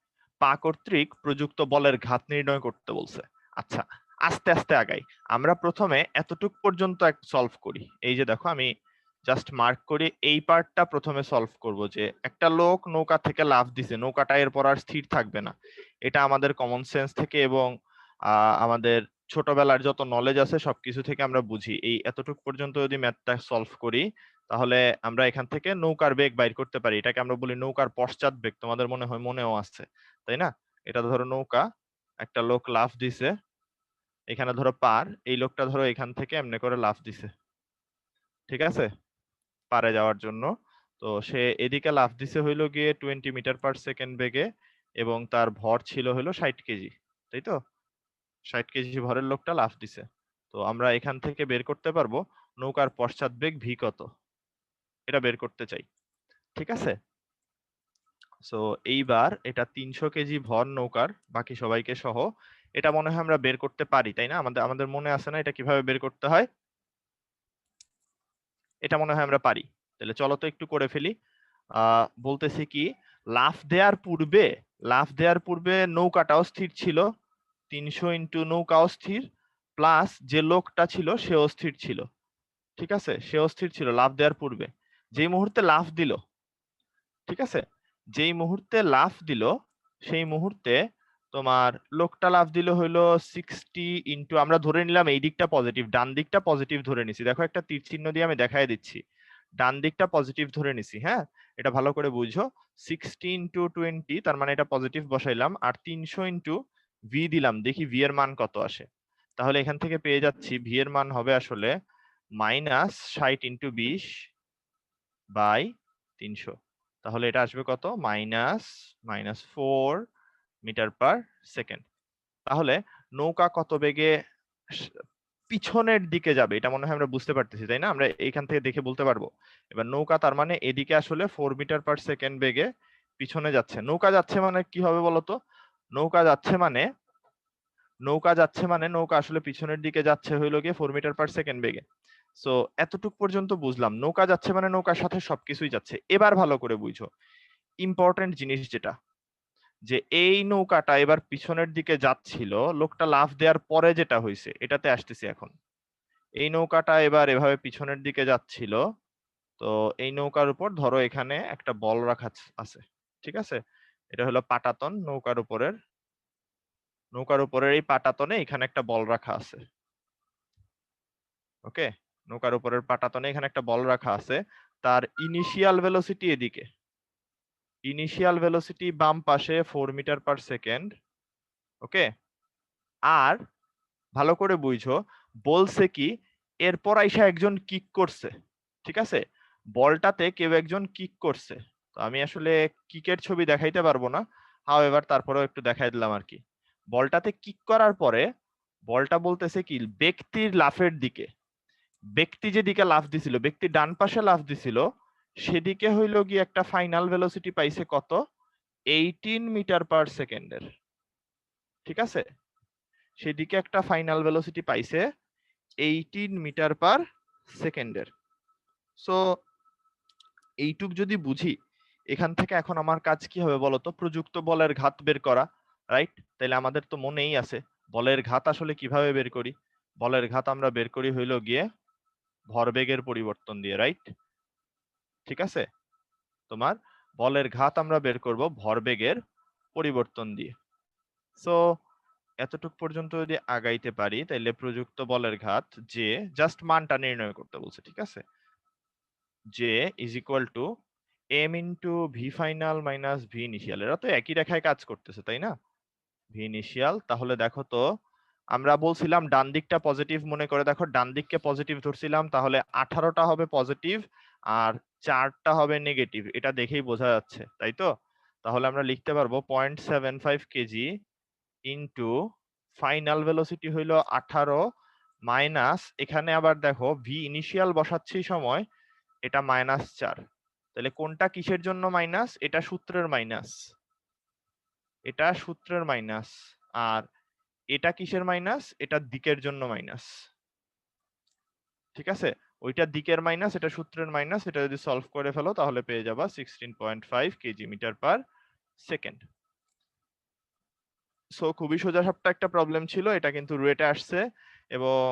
পা কর্তৃক প্রযুক্ত বলের ঘাত নির্ণয় করতে বলছে। আচ্ছা, আস্তে আস্তে আগাই। আমরা প্রথমে এতটুক পর্যন্ত সলভ করি। এই যে দেখো আমি জাস্ট মার্ক করি, এই পার্টটা প্রথমে সলভ করব, যে একটা লোক নৌকা থেকে লাফ দিছে, নৌকাটা এরপর আর স্থির থাকবে না। এটা আমাদের কমন সেন্স থেকে এবং আমাদের ছোটবেলার যত নলেজ আছে সবকিছু থেকে আমরা বুঝি। এই এতটুক পর্যন্ত যদি ম্যাথটা সলভ করি তাহলে আমরা এখান থেকে নৌকার বেগ বাইর করতে পারি। এটাকে আমরা বলি নৌকার পশ্চাৎ বেগ, তোমাদের মনে হয় মনেও আসছে, তাই না? এটা ধরো নৌকা, একটা লোক লাফ দিছে, এখানে ধরো পার, এই লোকটা ধরো এখান থেকে এমনি করে লাফ দিছে, ঠিক আছে, পারে যাওয়ার জন্য। তো সে এদিকে লাফ দিছে হইলো গিয়ে 20 মিটার পার সেকেন্ড বেগে, এবং তার ভর ছিল হইলো 60 কেজি, তাই তো? 60 কেজি ভরের লোকটা লাফ দিছে। তো আমরা এখান থেকে বের করতে পারবো নৌকার পশ্চাৎ বেগ ভি কত, এটা বের করতে চাই। ঠিক আছে, সো এইবার এটা 300 কেজি ভর নৌকার বাকি সবাইকে সহ, এটা মনে হয় আমরা বের করতে পারি, তাই না? আমাদের আমাদের মনে আছে না এটা কিভাবে বের করতে হয়? এটা মনে হয় আমরা পারি। তাহলে চলো তো একটু করে ফেলি। বলতেছি কি লাফ দেওয়ার পূর্বে নৌকাটাও স্থির ছিল, 300 ইন্টু নৌকাও স্থির, প্লাস যে লোকটা ছিল সেও স্থির ছিল। ঠিক আছে, সেও স্থির ছিল লাফ দেওয়ার পূর্বে। যেই মুহূর্তে লাফ দিল, ঠিক আছে, যেই মুহূর্তে লাফ দিল সেই মুহূর্তে তোমার লোকটা লাফ দিল হইলো 60 ইন্টু, আমরা ধরে নিলাম এই দিকটা পজিটিভ, ডান দিকটা পজিটিভ ধরে নিছি, দেখো একটা তীর চিহ্ন দিয়ে আমি দেখাই দিচ্ছি। ডান দিকটা পজিটিভ ধরে নিছি, হ্যাঁ, এটা ভালো করে বুঝো। 60 ইন্টু 20 তার মানে এটা পজিটিভ বসাইলাম, আর 300 ইন্টু ভি দিলাম, দেখি ভি এর মান কত আসে। তাহলে এখান থেকে পেয়ে যাচ্ছি ভি এর মান হবে আসলে মাইনাস 60 ইন্টু 20 বাই 300। তাহলে এটা আসবে কত, মাইনাস 4 মিটার পার সেকেন্ড। তাহলে নৌকা কত বেগে পিছনের দিকে যাবে, এটা মনে হয় আমরা বুঝতে পারতেছি, তাই না? আমরা এইখান থেকে দেখে বলতে পারবো। এবার নৌকা তার মানে এদিকে আসলে 4 মিটার পার সেকেন্ড বেগে পিছনে যাচ্ছে। নৌকা যাচ্ছে মানে কি হবে বলতো? নৌকা যাচ্ছে মানে নৌকা আসলে পিছনের দিকে যাচ্ছে হইলো গিয়ে 4 মিটার পার সেকেন্ড বেগে। সো এতটুক পর্যন্ত বুঝলাম, নৌকা যাচ্ছে মানে নৌকার সাথে সবকিছুই যাচ্ছে। এবার ভালো করে বুঝো ইম্পর্টেন্ট জিনিস যেটা, যে এই নৌকাটা এবার পিছনের দিকে যাচ্ছিল, লোকটা লাফ দেওয়ার পরে যেটা হয়েছে এটাতে আসতেছি এখন। এই নৌকাটা এবার এভাবে পিছনের দিকে যাচ্ছিল, তো এই নৌকার উপর ধরো এখানে একটা বল রাখা আছে, ঠিক আছে? এটা হলো পাটাতন নৌকার উপরের এই পাটাতনে এখানে একটা বল রাখা আছে। ওকে, নৌকার উপরের পাটাতনে এখানে একটা বল রাখা আছে। তার ইনিশিয়াল ভেলোসিটি এদিকে, ইনিশিয়াল ভেলোসিটি বাম পাশে 4 মিটার পার সেকেন্ড। ওকে, আর ভালো করে বুঝো, বলছে কি এরপর আইসা একজন কিক করছে, ঠিক আছে? বলটাতে কেউ একজন কিক করছে। তো আমি আসলে কিকের ছবি দেখাইতে পারবো না, হাও এবার তারপরেও একটু দেখাই দিলাম আর কি। বলটাতে কিক করার পরে বলটা বলতেছে কি ব্যক্তির লাফের দিকে, ব্যক্তি যেদিকে লাফ দিছিল, ব্যক্তি ডান পাশে লাফ দিছিল, সেদিকে হইল গিয়ে একটা ফাইনাল ভেলোসিটি পাইছে কত, 18 মিটার পার সেকেন্ডের, ঠিক আছে? সেদিকে একটা ফাইনাল ভেলোসিটি পাইছে 18 মিটার পার সেকেন্ডের। সো এইটুক যদি বুঝি, এখান থেকে এখন আমার কাজ কি হবে বলতো, প্রযুক্ত বলের ঘাত বের করা, রাইট? তাহলে আমাদের তো মনেই আছে বলের ঘাত আসলে কিভাবে বের করি। বলের ঘাত আমরা বের করি হইলো গিয়ে ভরবেগের পরিবর্তন দিয়ে, রাইট? ঠিক আছে, তোমার বলের ঘাত আমরা বের করব ভরবেগের পরিবর্তন দিয়ে। সো এতটুক পর্যন্ত যদি আগাইতে পারি, তাইলে প্রযুক্ত বলের ঘাত যে জাস্ট মানটা নির্ণয় করতে বলছে, ঠিক আছে? J is equal to M into V final minus V initial. এরা তো একই রেখায় কাজ করতেছে, তাই না? ভি ইনিশিয়াল, তাহলে দেখো তো আমরা বলছিলাম ডান দিকটা পজিটিভ মনে করে দেখো, ডান দিককে পজিটিভ ধরছিলাম, তাহলে 18টা হবে পজিটিভ আর 4টা হবে নেগেটিভ, এটা দেখেই বোঝা যাচ্ছে, তাই তো? তাহলে আমরা লিখতে পারবো 0.75 কেজি ইন্টু ফাইনাল ভেলোসিটি হইলো 18 মাইনাস, এখানে আবার দেখো ভি ইনিশিয়াল বসাচ্ছি সময় এটা -4। তাহলে কোনটা কিসের জন্য মাইনাস? এটা সূত্রের মাইনাস, এটা সূত্রের মাইনাস। আর এটা কিসের মাইনাস? এটা দিকের জন্য মাইনাস, ঠিক আছে? ওইটা দিকের মাইনাস, এটা সূত্রের মাইনাস। এটা যদি সলভ করে ফেলো তাহলে পেয়ে যাবা 16.5 KG metre per second. So খুবই সোজা সাপটা একটা প্রবলেম ছিল, এটা কিন্তু রুয়েটে আসছে এবং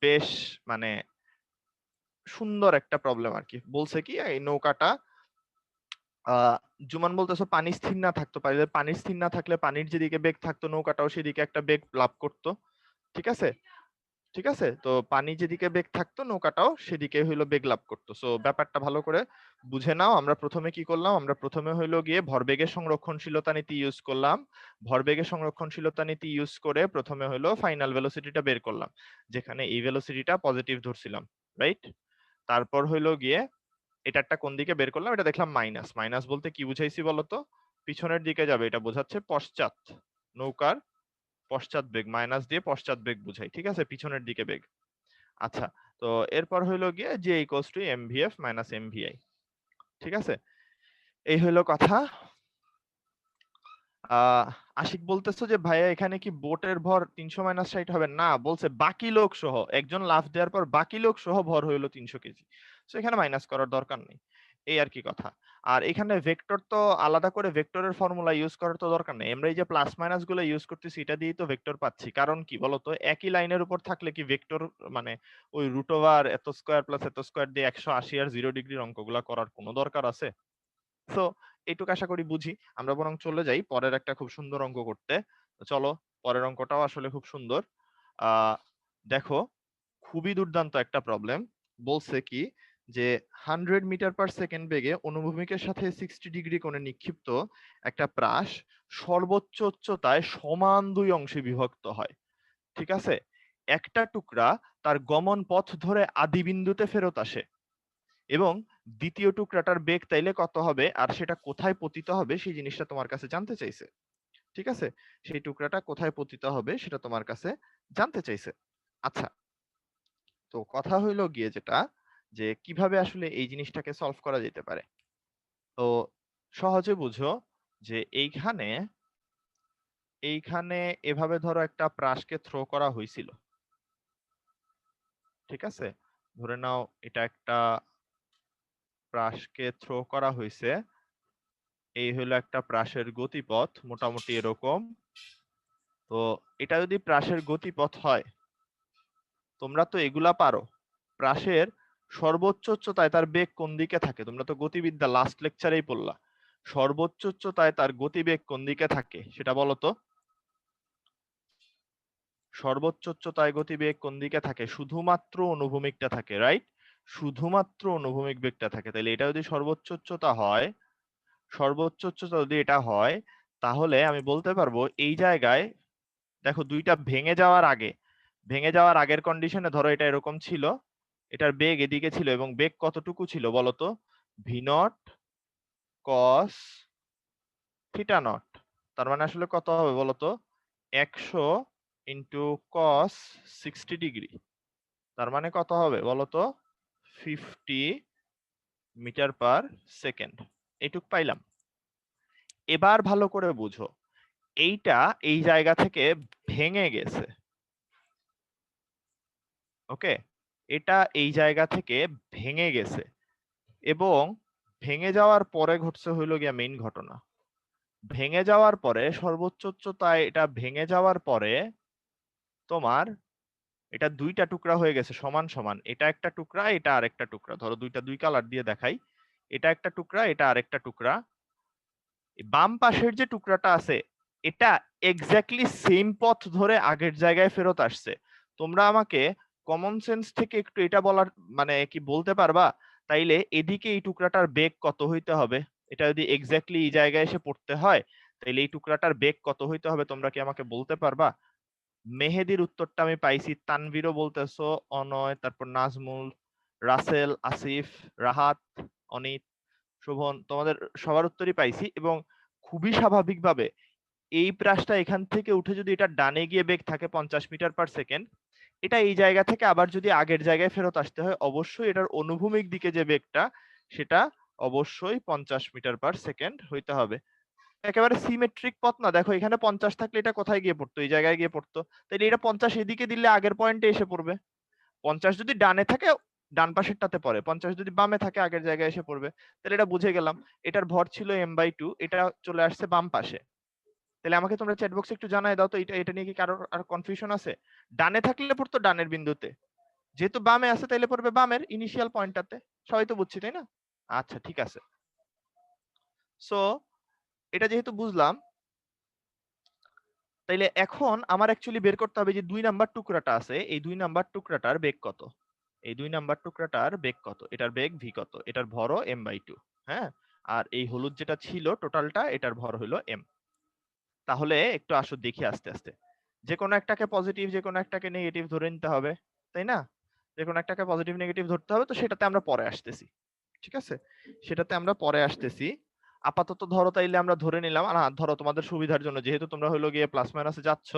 বেশ মানে সুন্দর একটা প্রবলেম আর কি। বলছে কি এই নৌকাটা জুমান বলতেছো পানি স্থির না থাকতো, পানি স্থির না থাকলে পানির যেদিকে বেগ থাকতো নৌকাটাও সেদিকে একটা বেগ লাভ করতো, ঠিক আছে? ঠিক আছে, তো পানি যেদিকে বেগ থাকতো নৌকাটাও সেদিকে হইলো বেগ লাভ করতো। সো ব্যাপারটা ভালো করে বুঝে নাও। আমরা প্রথমে কি করলাম, আমরা প্রথমে হইলো গিয়ে ভরবেগের সংরক্ষণশীলতা নীতি ইউজ করলাম। ভরবেগের সংরক্ষণশীলতা নীতি ইউজ করে প্রথমে হইলো ফাইনাল ভেলোসিটিটা বের করলাম, যেখানে এই ভেলোসিটিটা পজিটিভ ধরছিলাম, রাইট? তারপর হইলো গিয়ে এটারটা কোন দিকে বের করলাম, এটা দেখলাম মাইনাস। মাইনাস বলতে কি বুঝাইছি বলতো? পিছনের দিকে যাবে, এটা বোঝাচ্ছে পশ্চাৎ, নৌকার পশ্চাৎ বেগ, মাইনাস দিয়ে পশ্চাৎ বেগ বুঝাই, ঠিক আছে? পিছনের দিকে বেগ। আচ্ছা, তো এরপর হইলো গিয়ে যে ইকুয়ালস টু এমভিএফ মাইনাস এমভিআই, ঠিক আছে? এই হইলো কথা। আহ আশিক বলতেছো যে ভাইয়া এখানে কি বোটের ভর 300 মাইনাস 60 হবে? না, বলছে বাকি লোক সহ, একজন লাফ দেওয়ার পর বাকি লোক সহ ভর হইলো 300 কেজি। তো এখানে মাইনাস করার দরকার নেই, এই আর কি কথা। আর এখানে ভেক্টর তো আলাদা করে ভেক্টরের ফর্মুলা ইউজ করার তো দরকার নেই, আমরা এই যে প্লাস মাইনাস গুলো ইউজ করতেছি এটা দিয়েই তো ভেক্টর পাচ্ছি। কারণ কি বলতো, একই লাইনের উপর থাকলে কি ভেক্টর মানে ওই রুট ওভার এত স্কয়ার প্লাস এত স্কয়ার দিয়ে 180 আর 0 ডিগ্রির অঙ্কগুলা করার কোনো দরকার আছে? তো এইটুকু আশা করি বুঝি। আমরা বরং চলে যাই পরের একটা খুব সুন্দর অঙ্ক করতে। তো চলো, পরের অঙ্কটাও আসলে খুব সুন্দর। আহ দেখো, খুবই দুর্দান্ত একটা প্রবলেম। বলছে কি যে 100 মিটার পার সেকেন্ড বেগে অনুভূমিকের সাথে 60 ডিগ্রি কোণে নিক্ষিপ্ত একটা প্রাস সর্বোচ্চ উচ্চতায় সমান দুই অংশে বিভক্ত হয়। ঠিক আছে? একটা টুকরা তার গমন পথ ধরে আদি বিন্দুতে ফেরত আসে এবং দ্বিতীয় টুকরাটার বেগ তাইলে কত হবে আর সেটা কোথায় পতিত হবে সেই জিনিসটা তোমার কাছে জানতে চাইছে। ঠিক আছে? সেই টুকরাটা কোথায় পতিত হবে সেটা তোমার কাছে জানতে চাইছে। আচ্ছা, তো কথা হইলো গিয়ে যেটা যে কিভাবে আসলে এই জিনিসটাকে সলভ করা যেতে পারে। তো সহজে বুঝো যে এইখানে এভাবে ধরো একটা প্রাসকে থ্রো করা হয়েছিল। ঠিক আছে? ধরে নাও এটা একটা প্রাসকে থ্রো করা হয়েছে। এই হলো একটা প্রাসের গতিপথ মোটামুটি এরকম। তো এটা যদি প্রাসের গতিপথ হয়, তোমরা তো এগুলা পারো। প্রাসের সর্বোচ্চ উচ্চতায় তার বেগ কোন দিকে থাকে? তোমরা তো গতিবিদ্যা লাস্ট লেকচারেই পড়লা। সর্বোচ্চ উচ্চতায় তার গতিবেগ কোন দিকে থাকে সেটা বলো তো। সর্বোচ্চ উচ্চতায় গতিবেগ কোন দিকে থাকে? শুধুমাত্র অনুভূমিকটা থাকে, রাইট? শুধুমাত্র অনুভূমিক বেগটা থাকে। তাহলে এটা যদি সর্বোচ্চ উচ্চতা হয়, সর্বোচ্চ উচ্চতা যদি এটা হয়, তাহলে আমি বলতে পারবো এই জায়গায় দেখো দুইটা ভেঙে যাওয়ার আগের কন্ডিশনে ধরো এটা এরকম ছিল, এটার বেগ এদিকে ছিল এবং বেগ কতটুকু ছিল বলতো? V naught cos theta not. তার মানে আসলে কত হবে বলতো? 100 ইন্টু কস 60 ডিগ্রি। তার মানে কত হবে বলতো? 50 মিটার পার সেকেন্ড। এইটুক পাইলাম। এবার ভালো করে বুঝো, এইটা এই জায়গা থেকে ভেঙে গেছে। ওকে, এটা এই জায়গা থেকে ভেঙে গেছে এবং ভেঙে যাওয়ার পরে ঘটছে হইল গিয়া মেইন ঘটনা। ভেঙে যাওয়ার পরে সর্বোচ্চ উচ্চতায় এটা ভেঙে যাওয়ার পরে তোমার এটা দুইটা টুকরা হয়ে গেছে সমান সমান। এটা একটা টুকরা, এটা আরেকটা টুকরা। ধরো দুইটা দুই কালার দিয়ে দেখাই। এটা একটা টুকরা, এটা আরেকটা টুকরা। বাম পাশের যে টুকরাটা আছে এটা এক্স্যাক্টলি সেম পথ ধরে আগের জায়গায় ফেরত আসছে। তোমরা আমাকে কমন সেন্স থেকে একটু এটা বলার মানে কি বলতে পারবা তাইলে এদিকে এই টুকরাটার বেগ কত হইতে হবে? এটা যদি এক্স্যাক্টলি এই জায়গায় এসে পড়তে হয় তাইলে এই টুকরাটার বেগ কত হইতে হবে তোমরা কি আমাকে বলতে পারবা? মেহেদির উত্তরটা আমি পাইছি, তানভীরও বলতেছো, অনয়, তারপর নাজমুল, রাসেল, আসিফ, রাহাত, অনিত, শোভন, তোমাদের সবার উত্তরই পাইছি এবং খুবই স্বাভাবিকভাবে এই প্রাসটা এখান থেকে উঠে যদি এটা ডানে গিয়ে বেগ থাকে 50 মিটার পার সেকেন্ড, এটা এই জায়গা থেকে আবার যদি আগের জায়গায় ফেরত আসতে হয় অবশ্যই এটার অনুভূমিক দিকে যে বেগটা সেটা অবশ্যই 50 মিটার পার সেকেন্ড হইতে হবে। একেবারে সিমেট্রিক পথ না, দেখো এখানে 50 থাকলে এটা কোথায় গিয়ে পড়তো? এই জায়গায় গিয়ে পড়তো। তাইলে এটা 50 এদিকে দিলে আগের পয়েন্টে এসে পড়বে। 50 যদি ডানে থাকে ডান পাশেরটাতে পড়ে, 50 যদি বামে থাকে আগের জায়গায় এসে পড়বে। তাহলে এটা বুঝে গেলাম। এটার ভর ছিল m/2, এটা চলে আসছে বাম পাশে। তাহলে আমাকে তোমরা চ্যাট বক্সে একটু জানাই দাও তো এটা নিয়ে কি কারোর আর কনফিউশন আছে? ডানে থাকলে পড়তো ডানের বিন্দুতে, যেহেতু বামে আছে তাইলে পড়বে বামের ইনিশিয়াল পয়েন্টটাতে। সবাই তো বুঝছি তাই না? আচ্ছা ঠিক আছে। সো এটা যেহেতু বুঝলাম, তাইলে এখন আমার অ্যাকচুয়ালি বের করতে হবে যে 2 নাম্বার টুকরাটা আছে, এই 2 নাম্বার টুকরাটার বেগ কত? এই 2 নাম্বার টুকরাটার বেগ কত? এটার বেগ v কত? এটার ভরও m/2। হ্যাঁ? আর এই হলুদ যেটা ছিল টোটালটা এটার ভর হলো m। তাহলে একটু আসো দেখি আস্তে আস্তে। যে কোনো একটাকে পজিটিভ যে কোনো একটাকে নেগেটিভ ধরে নিতে হবে। তাই না? যে কোনো একটাকে পজিটিভ নেগেটিভ ধরতে হবে, তো সেটাতে আমরা পরে আসতেছি। ঠিক আছে? সেটাতে আমরা পরে আসতেছি। আপাতত ধরো তাইলে আমরা ধরে নিলাম, না ধরো তোমাদের সুবিধার জন্য যেহেতু তোমরা হইলো গিয়ে প্লাস মাইনাসে যাচ্ছ,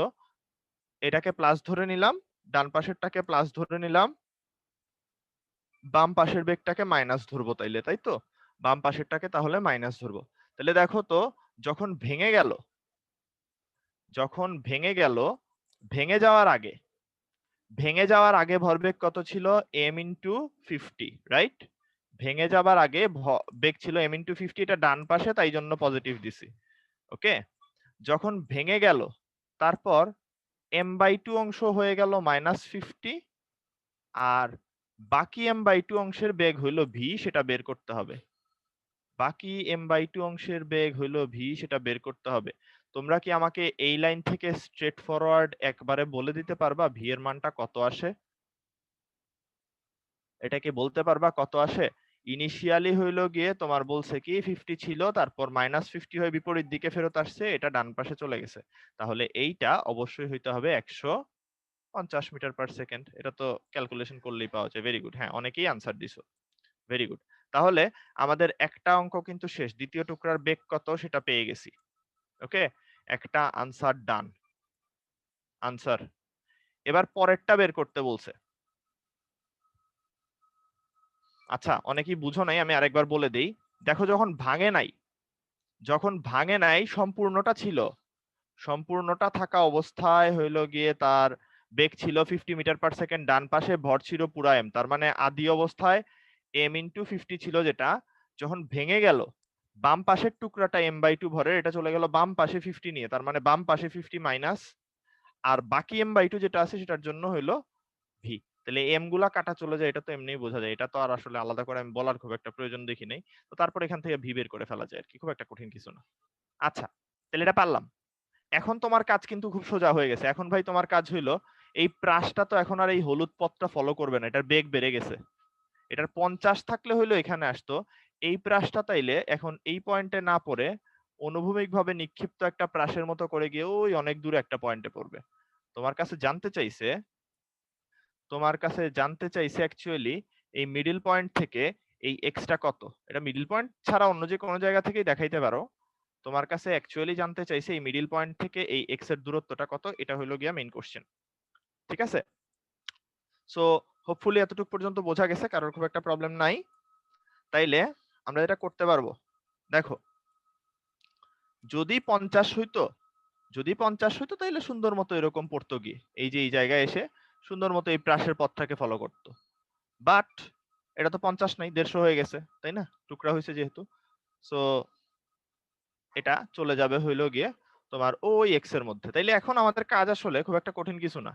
এটাকে প্লাস ধরে নিলাম, ডান পাশেরটাকে প্লাস ধরে নিলাম, বাম পাশের বেগটাকে মাইনাস ধরবো তাইলে, তাই তো? বাম পাশেরটাকে তাহলে মাইনাস ধরবো। তাহলে দেখো তো যখন ভেঙে গেল, যখন ভেঙে গেল, ভেঙে যাওয়ার আগে ভেঙে যাওয়ার আগে ভরবেগ কত ছিল? m into 50, right? ভেঙে যাবার আগে বেগ ছিল m ইন্টু 50, এটা ডান পাশে তাই জন্য পজিটিভ দিছি। ওকে, যখন ভেঙে গেল তারপর m/2 অংশ হয়ে গেল -50 আর বাকি m/2 অংশের বেগ হইল v, সেটা বের করতে হবে। বাকি m/2 অংশের বেগ হইল v, সেটা বের করতে হবে। তোমরা কি আমাকে এই লাইন থেকে স্ট্রেট ফরওয়ার্ড একবারে বলে দিতে পারবা v এর মানটা কত আসে? এটা কি বলতে পারবা কত আসে? ইনিশিয়ালি হইলো গিয়ে তোমার বলছে কি 50 ছিল, তারপর -50 হয়ে বিপরীত দিকে ফেরত আসছে, এটা ডান পাশে চলে গেছে। তাহলে এইটা অবশ্যই হইতে হবে 150 মিটার পার সেকেন্ড। এটা তো ক্যালকুলেশন করলেই পাওয়া যায়। Very good. হ্যাঁ, অনেকেই আনসার দিছো। Very good. তাহলে আমাদের একটা অঙ্ক কিন্তু শেষ। দ্বিতীয় টুকরার বেগ কত সেটা পেয়ে গেছি। ওকে, একটা আনসার ডান। আনসার। এবার পরেরটা বের করতে বলছে। আচ্ছা, অনেকেই বুঝো নাই, আমি আরেকবার বলে দেই। দেখো, যখন ভাঙে নাই সম্পূর্ণটা ছিল, সম্পূর্ণটা থাকা অবস্থায় হইলো গিয়ে তার বেগ ছিল 50 মিটার পার সেকেন্ড, ডান পাশে ভর ছিল পুরা এম, তার মানে আদি অবস্থায় এম ইন্টু 50 ছিল, যেটা যখন ভেঙে গেল বাম পাশের টুকরাটা m/2 ভরের, এটা চলে গেল বাম পাশে 50 নিয়ে, তার মানে বাম পাশে 50 মাইনাস, আর বাকি m/2 যেটা আছে সেটার জন্য হইলো ভি। তাহলে এম গুলা কাটা চলে যায়, এটা তো এমনিই বোঝা যায়, এটা তো আর আসলে আলাদা করে আমি বলার খুব একটা প্রয়োজন দেখি নাই। তো তারপর এখান থেকে ভি বের করে ফেলা যায় আর কি, খুব একটা কঠিন কিছু না। আচ্ছা, তাহলে এটা পারলাম। এখন তোমার কাজ কিন্তু খুব সোজা হয়ে গেছে। এখন ভাই তোমার কাজ হইলো, এই প্রাসটা তো এখন আর এই হলুদ পথটা ফলো করবে না, এটার বেগ বেড়ে গেছে। এটার 50 থাকলে হইলো এখানে আসতো। এই প্রাসটা তাইলে এখন এই পয়েন্টে না পড়ে অনুভূমিক ভাবে নিক্ষিপ্ত একটা প্রাসের মতো করে গিয়ে ওই অনেক দূরে একটা পয়েন্টে পড়বে। তোমার কাছে জানতে চাইছে, অ্যাকচুয়ালি এই মিডল পয়েন্ট থেকে এই এক্সটা কত। এটা মিডল পয়েন্ট ছাড়া অন্য যে কোনো জায়গা থেকেই দেখাইতে পারো। তোমার কাছে অ্যাকচুয়ালি জানতে চাইছে এই মিডল পয়েন্ট থেকে এই এক্স এর দূরত্বটা কত, এটা হইলো গিয়া মেইন কোশ্চেন। ঠিক আছে, সো হোপফুলি এতটুকু পর্যন্ত বোঝা গেছে, কারোর খুব একটা প্রবলেম নাই। তাইলে আমরা এটা করতে পারবো। দেখো, যদি 50 হইতো, তাইলে সুন্দর মতো এরকম পড়তো গিয়ে এই যে এই জায়গায় এসে সুন্দর মতো এই প্রাসের পথটাকে ফলো করতো। বাট এটা তো 50 নাই, 150 হয়ে গেছে, তাই না? টুকরা হয়েছে যেহেতু, সো এটা চলে যাবে হইলো গিয়ে তোমার ওই এক্স এর মধ্যে। তাইলে এখন আমাদের কাজ আসলে খুব একটা কঠিন কিছু না,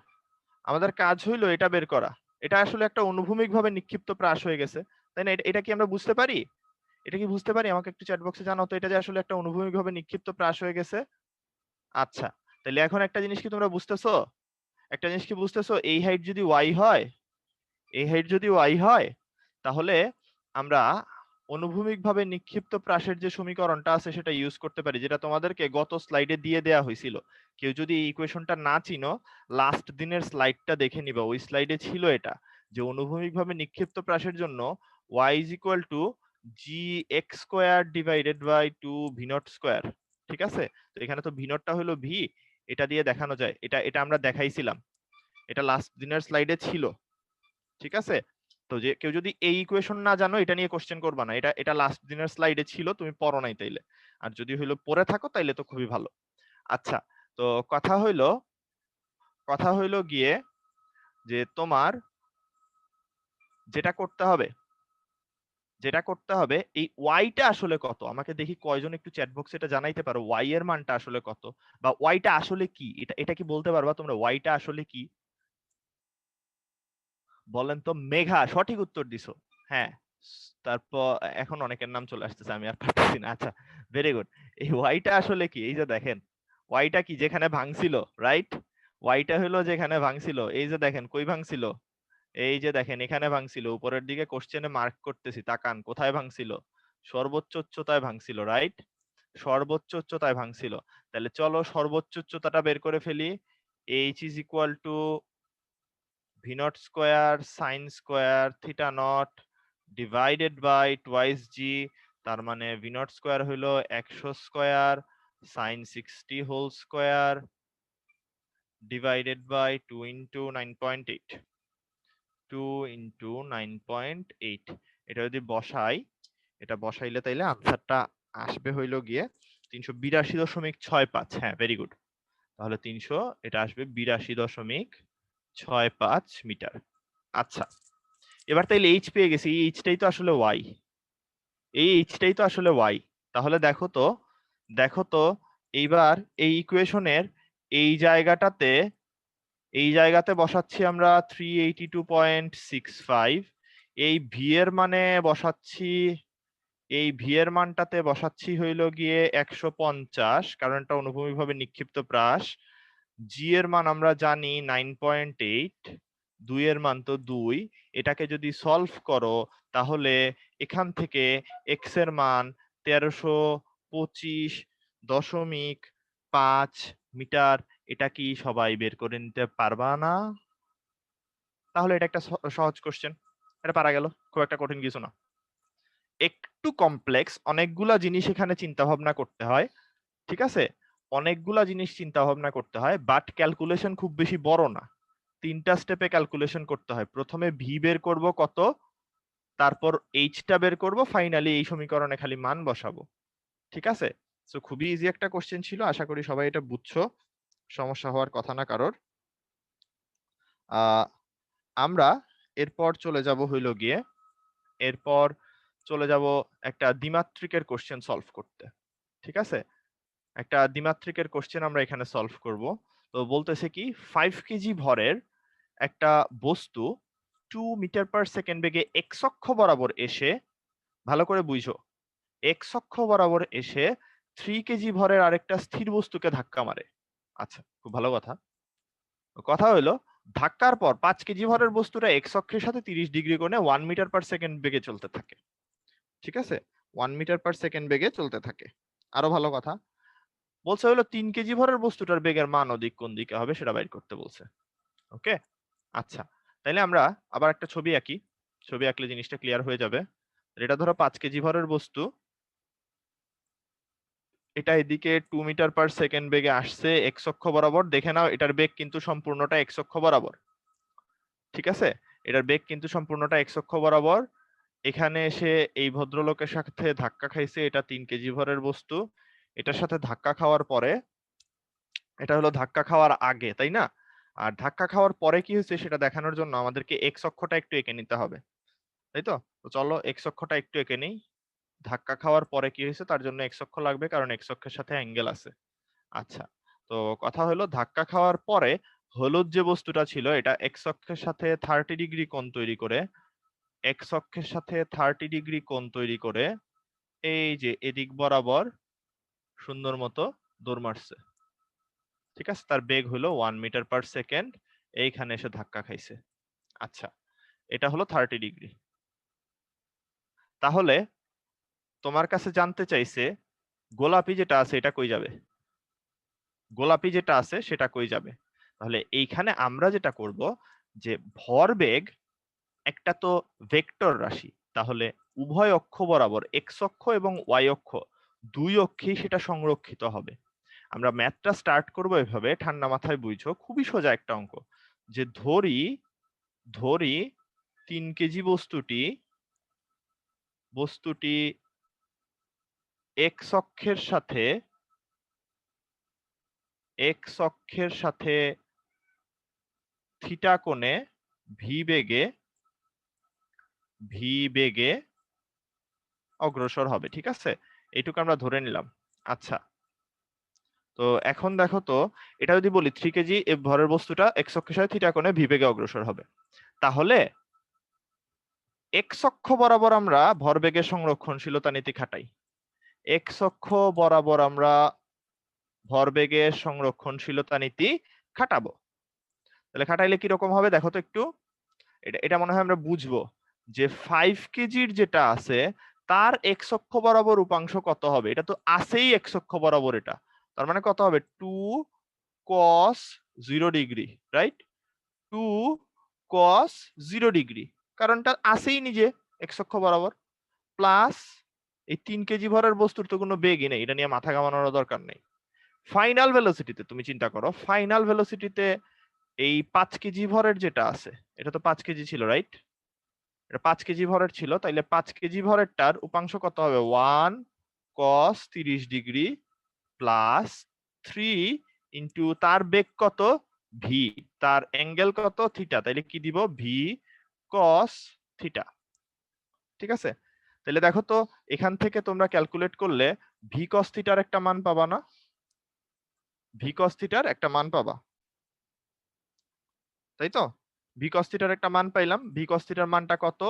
আমাদের কাজ হইলো এটা বের করা। এটা আসলে একটা অনুভূমিক ভাবে নিক্ষিপ্ত প্রাস হয়ে গেছে, তাই না? এটা কি আমরা বুঝতে পারি? এটা কি বুঝতে পারি? আমাকে একটু চ্যাট বক্সে জানাও তো, এটা যে আসলে একটা অনুভূমিক ভাবে নিক্ষিপ্ত প্রাস হয়ে গেছে। আচ্ছা, তাহলে এখন একটা জিনিস কি তোমরা বুঝতেছো? একটা জিনিস কি বুঝতেছো? এই হাইট যদি ওয়াই হয়, তাহলে আমরা অনুভূমিকভাবে নিক্ষিপ্ত প্রাসের যে সমীকরণটা আছে সেটা ইউজ করতে পারি, যেটা তোমাদেরকে গত স্লাইডে দিয়ে দেয়া হয়েছিল। কেউ যদি এই ইকুয়েশনটা না চিনো, লাস্ট দিনের স্লাইডটা দেখে নিবা, ওই স্লাইডে ছিল এটা, যে অনুভূমিকভাবে নিক্ষিপ্ত প্রাসের জন্য y is equal to gx square divided by 2 v naught square. ঠিক আছে, তো এখানে তো v নটটা হলো v, এটা দিয়ে দেখানো যায়, এটা এটা আমরা দেখাইছিলাম, এটা লাস্ট দিনের স্লাইডে ছিল। ঠিক আছে, তো যে কেউ যদি এই ইকুয়েশন না জানো, এটা নিয়ে কোশ্চেন করবা না, এটা এটা লাস্ট দিনের স্লাইডে ছিল, তুমি পড়ো নাই তাইলে। আর যদি হইলো পড়ে থাকো তাইলে তো খুবই ভালো। আচ্ছা, তো কথা হইলো গিয়ে যে তোমার যেটা করতে হবে, এই ওয়াইটা আসলে কত, আমাকে দেখি কয়জন একটু চ্যাট বক্সে এটা জানাইতে পারো, ওয়াই এর মানটা আসলে কত, বা ওয়াইটা আসলে কি, এটা এটা কি বলতে পারবা তোমরা, ওয়াইটা আসলে কি? বলেন তো। মেঘা সঠিক উত্তর দিছো। হ্যাঁ, তারপর এখন অনেকের নাম চলে আসতেছে, আমি আর পারতেছি না। আচ্ছা, ভেরি গুড। এই ওয়াইটা আসলে কি? এই যে দেখেন, ওয়াইটা কি? যেখানে ভাঙছিল, রাইট? ওয়াইটা হলো যেখানে ভাঙছিল, এই যে দেখেন কই ভাঙছিল, এই যে দেখেন এখানে ভাঙছিল, উপরের দিকে কোশ্চেনে মার্ক করতেছি, তাকান কোথায় ভাঙছিল, সর্বোচ্চ উচ্চতায় ভাঙছিল, রাইট? সর্বোচ্চ উচ্চতায় ভাঙছিল। তাহলে চলো সর্বোচ্চ উচ্চতাটা বের করে ফেলি। H is equal to V naught square sine square theta naught divided by twice G, তার মানে ভি নট স্কোয়ার হইলো 100 square sine 60 whole square divided by 2 into 9.8, 2 into 9.8। এটা যদি বসাই, এটা বসাইলে তাইলে আনসারটা আসবে হইলো গিয়ে 382.65। হ্যাঁ, ভেরি গুড। তাহলে 300, এটা আসবে 82.65 মিটার। আচ্ছা, এবার তাইলে এইচ পেয়ে গেছি, এই এইচটাই তো আসলে ওয়াই, তাহলে দেখো তো এইবার এই ইকুয়েশনের এই জায়গাটাতে, বসাচ্ছি আমরা 382.65, এই ভি এর মানে বসাচ্ছি, এই ভি এর মানটাতে বসাচ্ছি হইলো গিয়ে 150, কারণ এটা অনুভূমিকভাবে নিক্ষিপ্ত প্রাস। জি এর মান আমরা জানি 9.8, 2 এর মান তো 2, এটাকে যদি সলভ করো তাহলে এখান থেকে x এর মান 1325.5 মিটার, এটা কি সবাই বের করে নিতে পারবা না? তাহলে এটা একটা সহজ কোশ্চেন, এটা পারা গেল, খুব একটা কঠিন কিছু না। একটু কমপ্লেক্স, অনেকগুলা জিনিস এখানে চিন্তা ভাবনা করতে হয়, ঠিক আছে, অনেকগুলা জিনিস চিন্তা ভাবনা করতে হয়, বাট ক্যালকুলেশন খুব বেশি বড় না। 3টা স্টেপে ক্যালকুলেশন করতে হয়। প্রথমে ভি বের করব কত, তারপর এইচটা বের করব, ফাইনালি এই সমীকরণে খালি মান বসাবো, ঠিক আছে। সো খুবই ইজি একটা কোশ্চেন ছিল, আশা করি সবাই এটা বুঝছো, সমস্যা হওয়ার কথা না কারোর। আমরা এরপর চলে যাব হইল গিয়ে, এরপর চলে যাব একটা দ্বিমাত্রিকের কোশ্চেন সলভ করতে, ঠিক আছে। একটা দ্বিমাত্রিকের কোশ্চেন আমরা এখানে সলভ করব। তো বলতেছে কি 5 কেজি ভরের একটা বস্তু 2 মিটার পার সেকেন্ড বেগে এক্স অক্ষ বরাবর এসে, ভালো করে বুঝো, এক্স অক্ষ বরাবর এসে 3 কেজি ভরের আরেকটা স্থির বস্তুকে ধাক্কা মারে। আচ্ছা, খুব ভালো কথা। কথা হলো ধাক্কার পর 5 কেজি ভরের বস্তুটা এক্স অক্ষের সাথে 30 ডিগ্রি কোণে 1 মিটার পার সেকেন্ড বেগে চলতে থাকে, ঠিক আছে, 1 মিটার পার সেকেন্ড বেগে চলতে থাকে। আরো ভালো কথা বলছে হলো 3 কেজি ভরের বস্তুটার বেগের মান ও দিক কোন দিকে হবে সেটা বাইর করতে বলছে। ওকে, আচ্ছা, তাইলে আমরা আবার একটা ছবি আঁকি, ছবি আঁকলে জিনিসটা ক্লিয়ার হয়ে যাবে। এটা ধরো 5 কেজি ভরের বস্তু, এটা এদিকে 2 মিটার পার সেকেন্ড বেগে আসছে এক্স অক্ষ বরাবর, দেখে নাও এটার বেগ কিন্তু সম্পূর্ণটা এক্স অক্ষ বরাবর, ঠিক আছে, এটার বেগ কিন্তু সম্পূর্ণটা এক্স অক্ষ বরাবর। এখানে এসে এই ভদ্রলোকের সাথে ধাক্কা খাইছে, এটা 3 কেজি ভরের বস্তু, এটার সাথে ধাক্কা খাওয়ার পরে, এটা হলো ধাক্কা খাওয়ার আগে, তাই না? আর ধাক্কা খাওয়ার পরে কি হয়েছে সেটা দেখানোর জন্য আমাদেরকে এক্স অক্ষটা একটু এঁকে নিতে হবে, তাই তো? তো চলো এক্স অক্ষটা একটু এঁকে নেই। ধাক্কা খাওয়ার পরে কি হয়েছে তার জন্য এক্স অক্ষ লাগবে, কারণ এক্স অক্ষের সাথে অ্যাঙ্গেল আছে। আচ্ছা, তো কথা হলো ধাক্কা খাওয়ার পরে হলুদ যে বস্তুটা ছিল এটা এক্স অক্ষের সাথে 30 ডিগ্রি কোণ তৈরি করে, এক্স অক্ষের সাথে 30 ডিগ্রি কোণ তৈরি করে এই যে এদিক বরাবর সুন্দর মতো দৌড় মারছে, ঠিক আছে, তার বেগ হলো 1 মিটার পার সেকেন্ড, এইখানে এসে ধাক্কা খাইছে। আচ্ছা, এটা হলো 30 ডিগ্রি। তাহলে তোমার কাছে জানতে চাইছে গোলাপি যেটা আছে এটা কই যাবে, গোলাপি যেটা আছে সেটা কই যাবে। তাহলে এইখানে আমরা যেটা করব যে ভরবেগ একটা তো ভেক্টর রাশি, তাহলে উভয় অক্ষ বরাবর এক্স অক্ষ এবং ওয়াই অক্ষ দুই অক্ষেই সেটা সংরক্ষিত হবে। আমরা ম্যাথটা স্টার্ট করব এভাবে, ঠান্ডা মাথায় বুঝো, খুবই সোজা একটা অঙ্ক, যে ধরি ধরি 3 কেজি বস্তুটি বস্তুটি এক্স অক্ষের সাথে থিটা কোণে ভি বেগে অগ্রসর হবে, ঠিক আছে, এইটুকু আমরা ধরে নিলাম। আচ্ছা, তো এখন দেখো তো, এটা যদি বলি 3 কেজি ভরের বস্তুটা এক্স অক্ষের সাথে থিটা কোণে ভি বেগে অগ্রসর হবে, তাহলে এক্স অক্ষ বরাবর আমরা ভরবেগের সংরক্ষণশীলতা নীতি খাটাই, এক্স অক্ষ বরাবর আমরা ভরবেগের সংরক্ষণশীলতা নীতি খাটাবো। তাহলে খাটাইলে কিরকম হবে দেখো তো একটু, এটা এটা মনে হয় আমরা বুঝবো যে 5 কেজির যেটা আছে তার এক্স অক্ষ বরাবর উপাংশ কত হবে, এটা তো আছেই এক্স অক্ষ বরাবর, এটা তার মানে কত হবে 2 cos 0 degree, right, 2 cos 0 degree, কারণটা আছেই নিজে এক্স অক্ষ বরাবর, প্লাস এই 3 কেজি ভরের বস্তুর তো কোনো বেগই নেই, এটা নিয়ে মাথা ঘামানোর দরকার নেই। ফাইনাল ভেলোসিটিতে তুমি চিন্তা করো, ফাইনাল ভেলোসিটিতে এই 5 কেজি ভরের যেটা আছে, এটা তো 5 কেজি ছিল, রাইট, এটা 5 কেজি ভরের ছিল, তাইলে 5 কেজি ভরেরটার উপাংশ কত হবে 1 cos 30 ডিগ্রি প্লাস 3 ইন্টু তার বেগ কত ভি, তার অ্যাঙ্গেল কত থিটা, তাইলে কি দিব ভি cos থিটা, ঠিক আছে। তাহলে দেখো তো এখান থেকে তোমরা ক্যালকুলেট করলে ভি cos থিটার একটা মান পাবা না, ভি cos থিটার একটা মান পাবা, তাই তো, ভি cos থিটার একটা মান পাইলাম, ভি cos থিটার মানটা কত,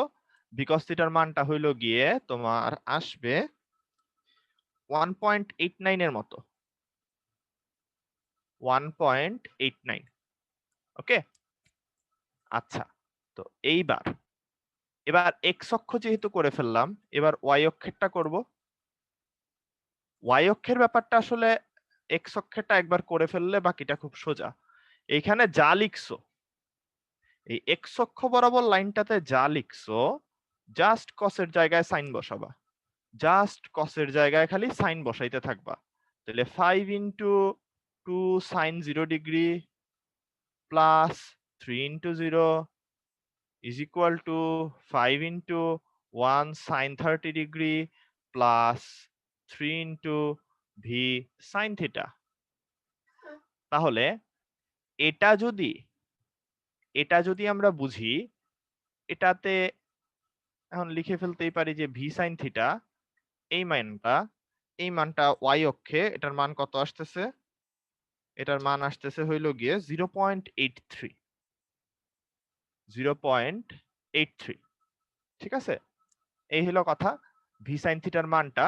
ভি cos থিটার মানটা হইলো গিয়ে তোমার আসবে 1.89 এর মতো, 1.89, ওকে। আচ্ছা, তো এবার এক্স অক্ষ যেহেতু করে ফেললাম, এবার ওয়াই অক্ষেরটা করব। ওয়াই অক্ষের ব্যাপারটা আসলে এক্স অক্ষেরটা একবার করে ফেললে বাকিটা খুব সোজা। এইখানে যা লিখছো, এই এক্স অক্ষ বরাবর লাইনটাতে যা লিখছো, জাস্ট কসের জায়গায় সাইন বসাবা। জাস্ট কসের জায়গায় খালি সাইন বসাইতে থাকবা। তাহলে 5 into 2 sine 0 degree plus 3 into 0 is equal to 5 into 1 sin 30 degree plus 3 into v sin theta। তাহলে এটা যদি আমরা বুঝি, এটাতে এখন লিখে ফেলতেই পারি যে v sin theta এই মানটা y অক্ষে, এটার মান কত আসতেছে? এটার মান আসতেছে হইল গিয়ে 0.83। 0.83, ঠিক আছে? এই হলো কথা। ভি সাইন থিটার মানটা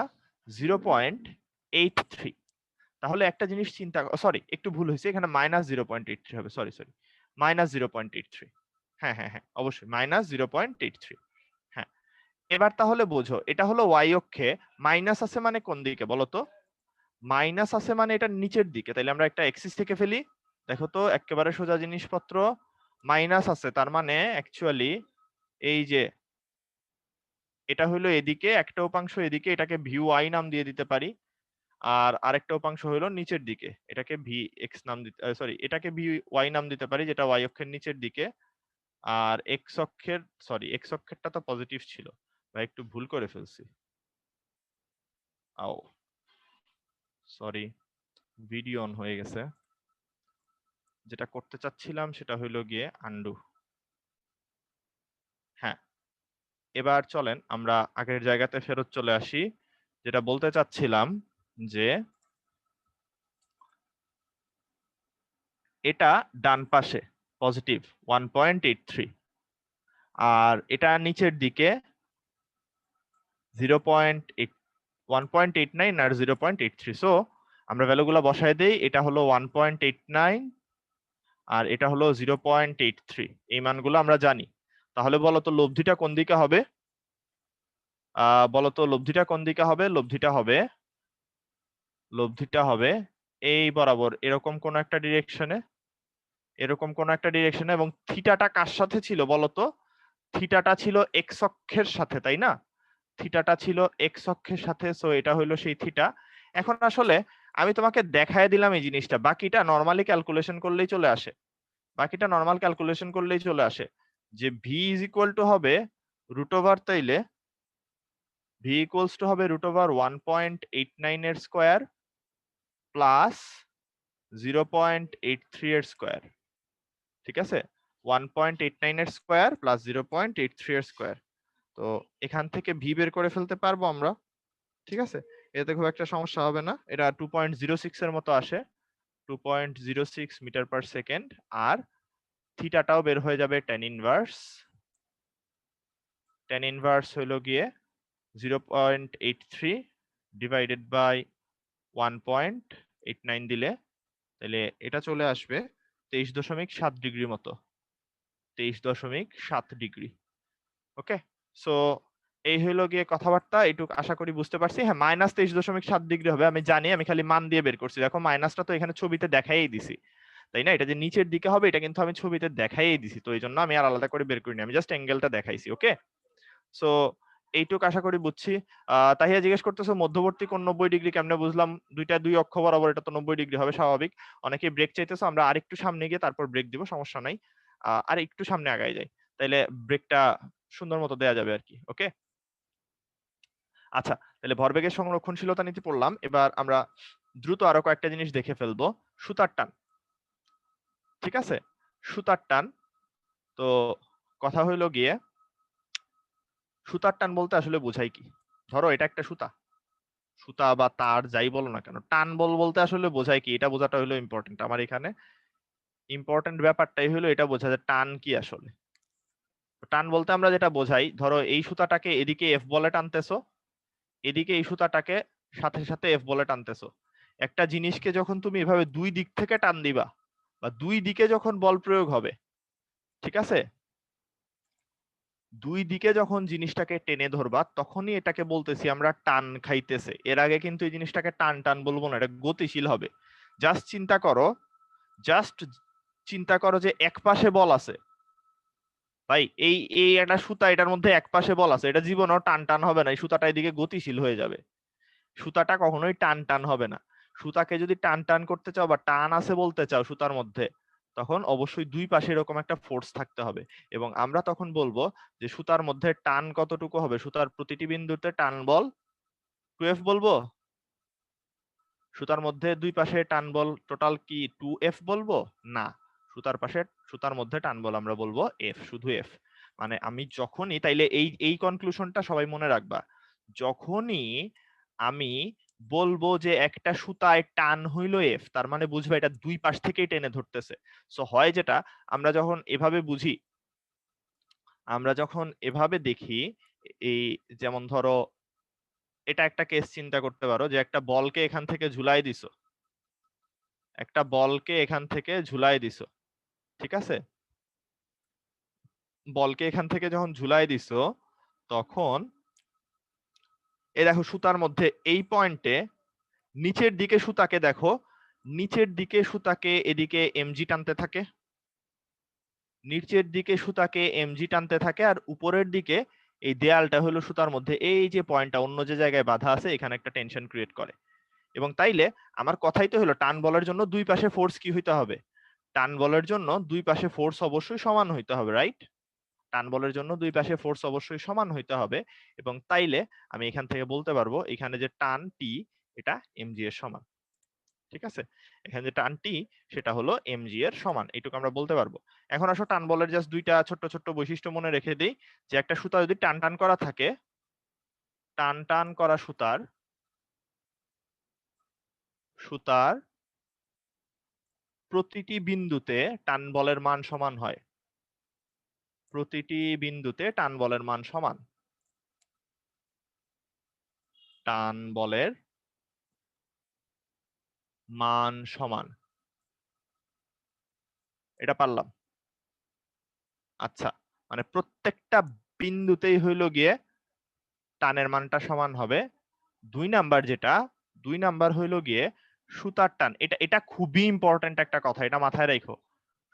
0.83। তাহলে একটা জিনিস চিন্তা, সরি একটু ভুল হয়েছে, এখানে -0.83 হবে, সরি -0.83। হ্যাঁ হ্যাঁ হ্যাঁ, অবশ্যই -0.83। হ্যাঁ, এবার তাহলে বোঝো, এটা হলো ওয়াই অক্ষে, মাইনাস আছে মানে কোন দিকে বলো তো? মাইনাস আছে মানে এটা নিচের দিকে, তাইলে আমরা একটা এক্সিস থেকে ফেলি। দেখো তো, একেবারে সোজা জিনিসপত্র। মাইনাস আছে তার মানে অ্যাকচুয়ালি এই যে এটা হলো এদিকে, একটা উপাংশ এদিকে, এটাকে ভিউ আই নাম দিয়ে দিতে পারি। আর আরেকটা উপাংশ হলো নিচের দিকে, এটাকে ভি এক্স নাম দিতে, সরি এটাকে ভি ওয়াই নাম দিতে পারি, যেটা ওয়াই অক্ষের নিচের দিকে। আর এক্স অক্ষের, সরি এক্স অক্ষেরটা তো পজিটিভ ছিল, বা একটু ভুল করে ফেলছি। আও সরি, ভিডিও অন হয়ে গেছে। যেটা করতে চাচ্ছিলাম সেটা হইলো গিয়ে আন্ডু। হ্যাঁ, এবার চলেন আমরা আগের জায়গাতে ফেরত চলে আসি। যেটা বলতে চাচ্ছিলাম যে এটা ডান পাশে পজিটিভ 1.83, আর এটা নিচের দিকে 1.89 আর 0.83। সো আমরা ভ্যালুগুলো বসায় দেই। এটা হলো 1.89 আর এটা হলো 0.83। এই মানগুলো আমরা জানি। তাহলে বলো তো লব্ধিটা কোন দিকে হবে? বলো তো লব্ধিটা কোন দিকে হবে? লব্ধিটা হবে এই বরাবর, এরকম কোন একটা ডিরেকশনে, এবং থিটাটা কার সাথে ছিল বলতো? থিটাটা ছিল এক্স অক্ষের সাথে, তাই না? থিটাটা ছিল এক্স অক্ষের সাথে, সো এটা হইলো সেই থিটা। এখন আসলে আমি তোমাকে দেখায় দিলাম এই জিনিসটা, বাকিটা নরমালি ক্যালকুলেশন করলেই চলে আসে। যে ভি ইজ ইকুয়াল টু হবে রুট ওভার, তাইলে ভি ইকুয়ালস টু হবে রুট ওভার 1.89 এর স্কোয়ার প্লাস 0.83 এর স্কোয়ার, ঠিক আছে? 1.89 এর স্কোয়ার প্লাস 0.83 এর স্কোয়ার। তো এখান থেকে ভি বের করে ফেলতে পারবো আমরা, ঠিক আছে? এতে খুব একটা সমস্যা হবে না। এটা 2.06 এর মতো আসে, 2.06 মিটার পার সেকেন্ড। আর থিটাটাও বের হয়ে যাবে tan ইনভার্স হইলো গিয়ে 0.83 ডিভাইডেড বাই 1.89 দিলে, তাহলে এটা চলে আসবে 23.7 ডিগ্রি মতো, 23.7 ডিগ্রি। ওকে, সো এই হইলো গিয়ে কথাবার্তা। এইটুকু আশা করি বুঝতে পারছি। হ্যাঁ, -23.7 ডিগ্রি হবে আমি জানি, আমি খালি মান দিয়ে বের করছি। দেখো মাইনাসটা তো এখানে ছবিতে দেখাই দিছি, তাই না? এটা যে নিচের দিকে হবে এটা কিন্তু আমি ছবিতে দেখাই দিছি, তো এই জন্য আমি আর আলাদা করে বের করিনি, আমি জাস্ট অ্যাঙ্গেলটা দেখাইছি। ওকে, সো এইটুক আশা করি বুঝছি। তাহিয়া জিজ্ঞেস করতেছো মধ্যবর্তী কোণ 90 ডিগ্রি কেমনে বুঝলাম? দুই অক্ষ বরাবর এটা তো 90 ডিগ্রি হবে স্বাভাবিক। অনেকেই ব্রেক চাইতেছো, আমরা আরেকটু সামনে গিয়ে তারপর ব্রেক দিব, সমস্যা নাই। আর একটু সামনে আগাই যাই, তাইলে ব্রেকটা সুন্দর মতো দেয়া যাবে আর কি। ওকে, আচ্ছা, তাহলে ভরবেগের সংরক্ষণশীলতা নীতি পড়লাম। এবার আমরা দ্রুত আরো কয়েকটা জিনিস দেখে ফেলবো। সুতার টান, ঠিক আছে? সুতার টান, তো কথা হইলো গিয়ে সুতার টান বলতে আসলে বোঝাই কি? ধরো এটা একটা সুতা বা তার যাই বলো না কেন, টান বল বলতে আসলে বোঝায় কি? এটা বোঝাটা হলো ইম্পর্টেন্ট আমার এখানে। ইম্পর্টেন্ট ব্যাপারটাই হলো এটা বোঝা যে টান কি আসলে। টান বলতে আমরা যেটা বোঝাই, ধরো এই সুতাটাকে এদিকে এফ বলে টানতেছো, এদিকে এই সুতাটাকে সাথে সাথে এফ বলে টানতেছো। একটা জিনিসকে যখন তুমি এভাবে দুই দিক থেকে টান দিবা, বা দুই দিকে যখন বল প্রয়োগ হবে, ঠিক আছে? দুই দিকে যখন জিনিসটাকে টেনে ধরবা তখনই এটাকে বলতেছি আমরা টান খাইতেছে। এর আগে কিন্তু এই জিনিসটাকে টান টান বলবো না, এটা গতিশীল হবে। জাস্ট চিন্তা করো যে এক পাশে বল আছে ভাই, এই এই একটা সুতা, এটার মধ্যে এক পাশে বল আছে, এটা জীবনেও টান টান হবে না, এই সুতাটা এদিকে গতিশীল হয়ে যাবে। সুতাটা কখনোই টান টান হবে না। সুতাকে যদি টান টান করতে চাও বা টান আছে বলতে চাও সুতার মধ্যে, তখন অবশ্যই দুই পাশে এরকম একটা ফোর্স থাকতে হবে। এবং আমরা তখন বলবো যে সুতার মধ্যে টান কতটুকু হবে, সুতার প্রতিটি বিন্দুতে টান বল 2F বলবো। সুতার মধ্যে দুই পাশে টান বল টোটাল কি 2F বলবো না, সুতার মধ্যে টান বল আমরা বলবো F, শুধু F। মানে আমি যখনই, তাইলে এই কনক্লুশনটা সবাই মনে রাখবা, যখনই আমি বলবো যে একটা সুতায় টান হইল F, তার মানে বুঝবা এটা দুই পাশ থেকেই টেনে ধরতেছে। সো হয় যেটা, আমরা যখন এভাবে বুঝি, আমরা যখন এভাবে দেখি, এই যেমন ধরো এটা একটা কেস চিন্তা করতে পারো যে একটা বলকে এখান থেকে ঝুলাই দিছো, একটা বলকে এখান থেকে ঝুলাই দিছো, ঠিক আছে? বলকে এখান থেকে যখন ঝুলাই দিছো, তখন এই দেখো সুতার মধ্যে এই পয়েন্টে নিচের দিকে সুতাকে দেখো, নিচের দিকে সুতাকে এদিকে এমজি টানতে থাকে, নিচের দিকে সুতাকে এমজি টানতে থাকে, আর উপরের দিকে এই দেয়ালটা হলো সুতার মধ্যে এই যে পয়েন্টটা অন্য যে জায়গায় বাঁধা আছে এখানে একটা টেনশন ক্রিয়েট করে। এবং তাইলে আমার কথাই তো হলো টান বলের জন্য দুই পাশে ফোর্স কি হইতে হবে, টান বলের জন্য দুই পাশে ফোর্স অবশ্যই সমান হইতে হবে, রাইট? টান বলের জন্য দুই পাশে ফোর্স অবশ্যই সমান হইতে হবে। এবং তাইলে আমি এখান থেকে বলতে পারবো এখানে যে টান টি, এটা এমজি এর সমান। ঠিক আছে, এখানে যে টান টি সেটা হলো এমজি এর সমান, এইটুকু আমরা বলতে পারবো। এখন আসো টান বলের জাস্ট দুইটা ছোট্ট ছোট্ট বৈশিষ্ট্য মনে রেখে দিই, যে একটা সুতা যদি টান টান করা থাকে, টান টান করা সুতার প্রতিটি বিন্দুতে টান বলের মান সমান হয়, প্রতিটি বিন্দুতে টান বলের মান সমান, টান বলের মান সমান, এটা পারলাম। আচ্ছা, মানে প্রত্যেকটা বিন্দুতেই হইল গিয়ে টানের মানটা সমান হবে। দুই নাম্বার হইল গিয়ে সুতার টান, এটা এটা খুবই ইম্পর্টেন্ট একটা কথা, এটা মাথায় রাখো।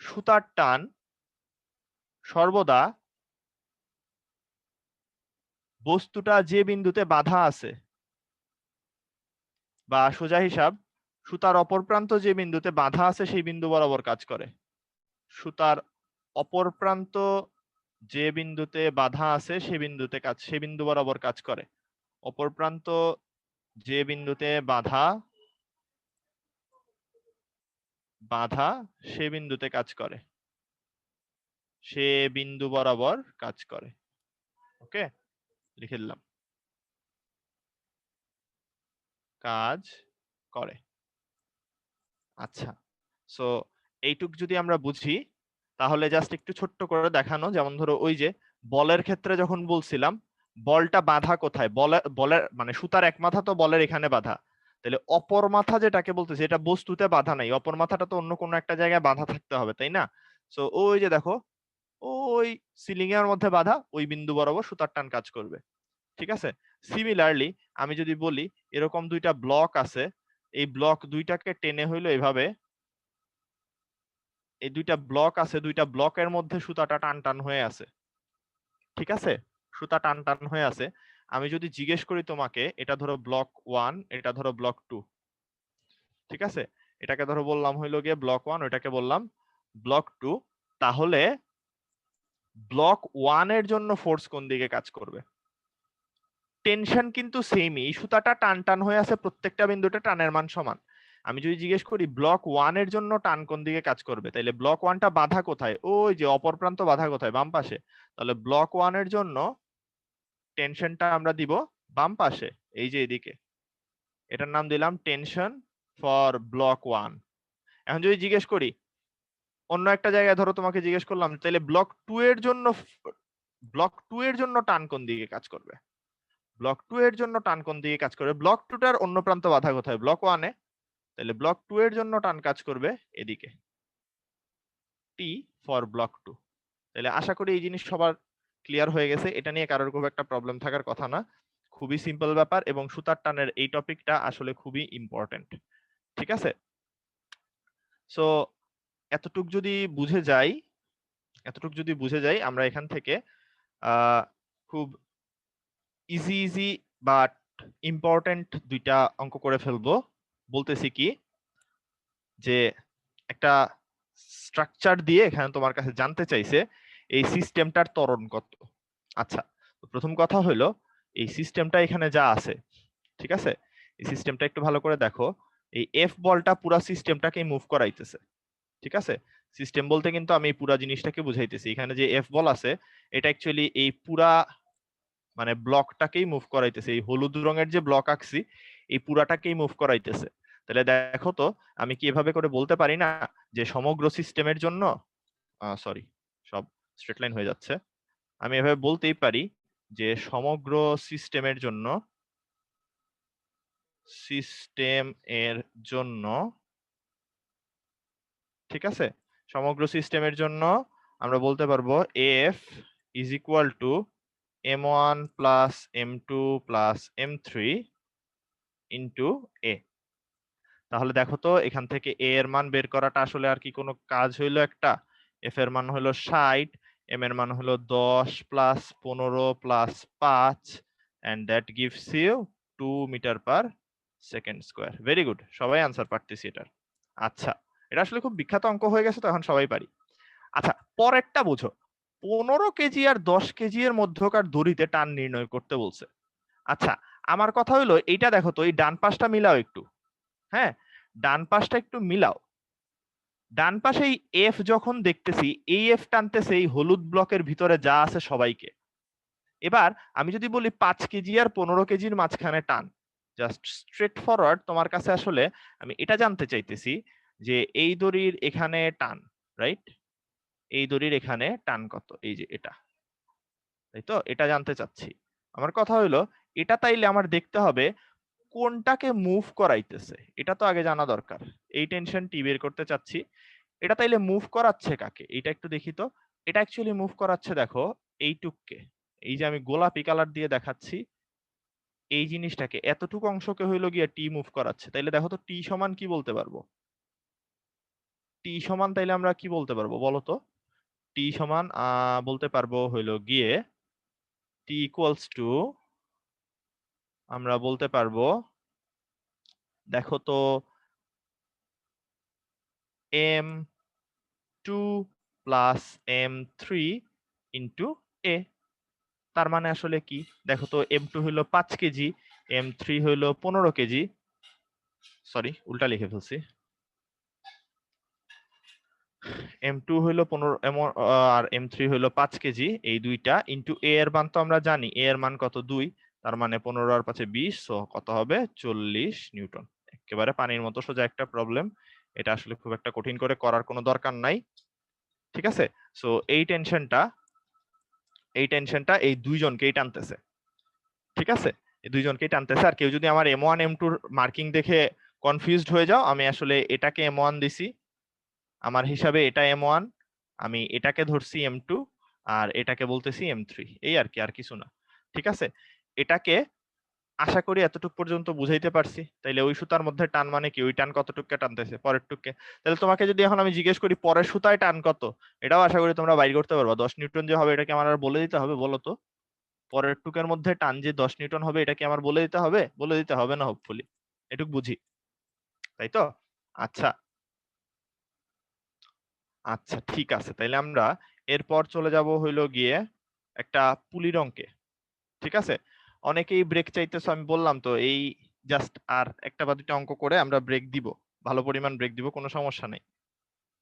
সুতার টান সর্বদা বস্তুটা যে বিন্দুতে বাঁধা আছে, বা সোজা হিসাব, সুতার অপর প্রান্ত যে বিন্দুতে বাঁধা আছে সেই বিন্দু বরাবর কাজ করে। সুতার অপর প্রান্ত যে বিন্দুতে বাঁধা আছে সে বিন্দু বরাবর কাজ করে। অপর প্রান্ত যে বিন্দুতে বাঁধা সে বিন্দুতে কাজ করে, সে বিন্দু বরাবর কাজ করে। ওকে, লিখে দিলাম কাজ করে। আচ্ছা, সো এইটুক যদি আমরা বুঝি, তাহলে জাস্ট একটু ছোট্ট করে দেখানো, যেমন ধরো ওই যে বলের ক্ষেত্রে যখন বলছিলাম বলটা বাঁধা কোথায়, বলের মানে সুতার এক মাথা তো বলের এখানে বাঁধা, তাহলে অপর মাথা যেটাকে বলতেছে এটা বস্তুতে বাঁধা নাই, অপর মাথাটা তো অন্য কোনো একটা জায়গায় বাঁধা থাকতে হবে, তাই না? সো ওই যে দেখো, ওই সিলিং এর মধ্যে বাঁধা ওই বিন্দু বরাবর সুতার টান কাজ করবে। ঠিক আছে, সিমিলারলি আমি যদি বলি এরকম দুইটা ব্লক আছে, এই ব্লক দুইটাকে টেনে হইলো এভাবে, এই দুইটা ব্লক আছে, দুইটা ব্লকের মধ্যে সুতাটা টান টান হয়ে আছে, ঠিক আছে, সুতা টান টান হয়ে আছে। আমি যদি জিজ্ঞেস করি তোমাকে, এটা ধরো ব্লক 1, এটা ধরো ব্লক 2, ঠিক আছে, এটাকে ধরো বললাম হইলো গিয়ে ব্লক 1, ওইটাকে বললাম ব্লক 2, তাহলে ব্লক 1 এর জন্য ফোর্স কোন দিকে কাজ করবে? টেনশন কিন্তু সেমই, সুতাটা টান টান হয়ে আছে, প্রত্যেকটা বিন্দুতে টানের মান সমান। আমি যদি জিজ্ঞেস করি ব্লক 1 এর জন্য টান কোন দিকে কাজ করবে, তাহলে ব্লক 1টা বাধা কোথায়, ওই যে অপর প্রান্ত বাধা কোথায়, বাম পাশে, তাহলে ব্লক 1 এর জন্য টেনশনটা আমরা দিব বাম পাশে, এই যে এদিকে, এটার নাম দিলাম টেনশন ফর ব্লক 1। এখন যদি জিজ্ঞেস করি অন্য একটা জায়গায়, ধরো তোমাকে জিজ্ঞেস করলাম তাহলে ব্লক 2 এর জন্য টান কোন দিকে কাজ করবে, ব্লক 2 এর জন্য টান কোন দিকে কাজ করবে, ব্লক 2টার অন্য প্রান্ত বাধা কোথায়, ব্লক 1 এ, তাহলে ব্লক 2 এর জন্য টান কাজ করবে এদিকে, টি ফর ব্লক 2। তাহলে আশা করি এই জিনিস সবার ক্লিয়ার হয়ে গেছে, এটা নিয়ে কারোর খুব একটা প্রবলেম থাকার কথা না, খুবই সিম্পল ব্যাপার এবং সুতার টানের এই টপিকটা আসলে খুবই ইম্পর্টেন্ট। ঠিক আছে, সো এতটুক যদি বুঝে যাই, আমরা এখান থেকে খুব ইজি বাট ইম্পর্টেন্ট দুইটা অঙ্ক করে ফেলবো। বলতেছি কি, যে একটা স্ট্রাকচার দিয়ে এখানে তোমার কাছে জানতে চাইছে এই সিস্টেমটার ত্বরণ কত। আচ্ছা, প্রথম কথা হলো এই সিস্টেমটা এখানে যা আছে, ঠিক আছে, এই সিস্টেমটা একটু ভালো করে দেখো। এই এফ বলটা পুরা সিস্টেমটাকে মুভ করাইতেছে। ঠিক আছে, সিস্টেম বলতে কিন্তু আমি এই পুরা জিনিসটাকে বুঝাইতেছি। এখানে যে এফ বল আছে এটা অ্যাকচুয়ালি এই পুরা মানে ব্লকটাকেই মুভ করাইতেছে। এই হলুদ রঙের যে ব্লক আঁকছি এই পুরাটাকেই মুভ করাইতেছে। তাহলে দেখো তো আমি কি এভাবে করে বলতে পারি না যে সমগ্র সিস্টেমের জন্য, সরি সব স্ট্রেট লাইন হয়ে যাচ্ছে, আমি এভাবে বলতেই পারি যে সমগ্র সিস্টেমের জন্য, ঠিক আছে, সমগ্র সিস্টেমের জন্য আমরা বলতে পারবো F is equal to m1 plus m2 plus m3 into A. তাহলে দেখো তো এখান থেকে এ এর মান বের করাটা আসলে আর কি কোনো কাজ হইলো? একটা এফ এর মান হলো 60, এম এর মান হলো 10 plus 15 plus 5 and that gives you 2 metre per second square. Very good, সবাই আনসার পারতেছি এটার। আচ্ছা, এটা আসলে খুব বিখ্যাত অঙ্ক হয়ে গেছে তো এখন সবাই পারি। আচ্ছা, পরেরটা বুঝো, 15 কেজি আর 10 কেজি এর মধ্যকার দড়িতে টান নির্ণয় করতে বলছে। আচ্ছা, আমার কথা হলো এইটা দেখো তো, এই ডান পাশটা মিলাও একটু। হ্যাঁ, ডান পাশটা একটু মিলাও। ডান পাশে এই এফ যখন দেখতেছি, এই এফ টানতেছে এই হলুদ ব্লকের ভিতরে যা আছে সবাইকে। এবার আমি যদি বলি 5 কেজি আর 15 কেজির মাঝখানে টান, জাস্ট স্ট্রেট ফরওয়ার্ড তোমার কাছে আসলে আমি এটা জানতে চাইতেছি যে এই দড়ির এখানে টান, রাইট, এই দড়ির এখানে টান কত, এই যে এটা, তাই তো, এটা জানতে চাচ্ছি। আমার কথা হলো এটা তাইলে আমার দেখতে হবে কোনটাকে মুভ করাইতেছে, এটা তো আগে জানা দরকার। এই টেনশন টি বের করতে চাচ্ছি। এটা তাইলে মুভ করাচ্ছে কাকে, এটা একটু দেখি তো। এটা অ্যাকচুয়ালি মুভ করাচ্ছে দেখো এইটুককে, এই যে আমি গোলাপি কালার দিয়ে দেখাচ্ছি এই জিনিসটাকে, এতটুকু অংশকে হইলো গিয়ে টি মুভ করাচ্ছে। তাইলে দেখো তো টি সমান কি বলতে পারবো? টি সমান তাইলে আমরা কি বলতে পারবো বলো তো? টি সমান বলতে পারবো হইলো গিয়ে টি ইকুয়ালস টু, আমরা বলতে পারবো, দেখো তো, m2 প্লাস m3 ইন্টু এ। তার মানে আসলে কি দেখো তো, m2 হইলো 5 কেজি, m3 হইলো 15 কেজি, সরি উল্টা লিখে ফেলছি, m2 হইলো 15 আর m3 হইলো 5 কেজি, এই দুইটা ইন্টু a এর মান তো আমরা জানি, a এর মান কত 2, তার মানে 15 আর 5 20, সো কত হবে 40 নিউটন। একেবারে পানির মতো সোজা একটা প্রবলেম, এটা আসলে খুব একটা কঠিন করে করার কোনো দরকার নাই। ঠিক আছে, সো এই টেনশনটা এই দুইজনকেই টানতেছে। ঠিক আছে, এই দুইজনকেই টানতেছে। আর কেউ যদি আমার m1 m2 মার্কিং দেখে কনফিউজড হয়ে যাও, আমি আসলে এটাকে m1 দিছি, আমার হিসাবে এটা m1, আমি এটাকে ধরছি m2 আর এটাকে বলতেছি m3, এই আর কি, আর কিছু না। ঠিক আছে, এটাকে আশা করি এতটুক পর্যন্ত বুঝাইতে পারছি। তাইলে ওই সুতার মধ্যে টান মানে কি, ওই টান কতটুককে টানতেছে, পরের টুককে। তাহলে তোমাকে যদি এখন আমি জিজ্ঞেস করি পরের সুতায় টান কত, এটাও আশা করি তোমরা বাইর করতে পারবা। 10 নিউটন যে হবে এটাকে আমার আর বলে দিতে হবে বলো তো? পরের টুকের মধ্যে টান যে 10 নিউটন হবে এটা কি আমার বলে দিতে হবে? বলে দিতে হবে না হোপফুলি, এটুক বুঝি, তাই তো? আচ্ছা আচ্ছা, ঠিক আছে, তাইলে আমরা এরপর চলে যাব হইলো গিয়ে একটা পুলির অঙ্কে। ঠিক আছে, অনেকেই ব্রেক চাইতেছো, আমি বললাম তো এই জাস্ট আর একটা বা দুইটা অঙ্ক করে আমরা ব্রেক দিব, ভালো পরিমাণ ব্রেক দিব, কোনো সমস্যা নেই।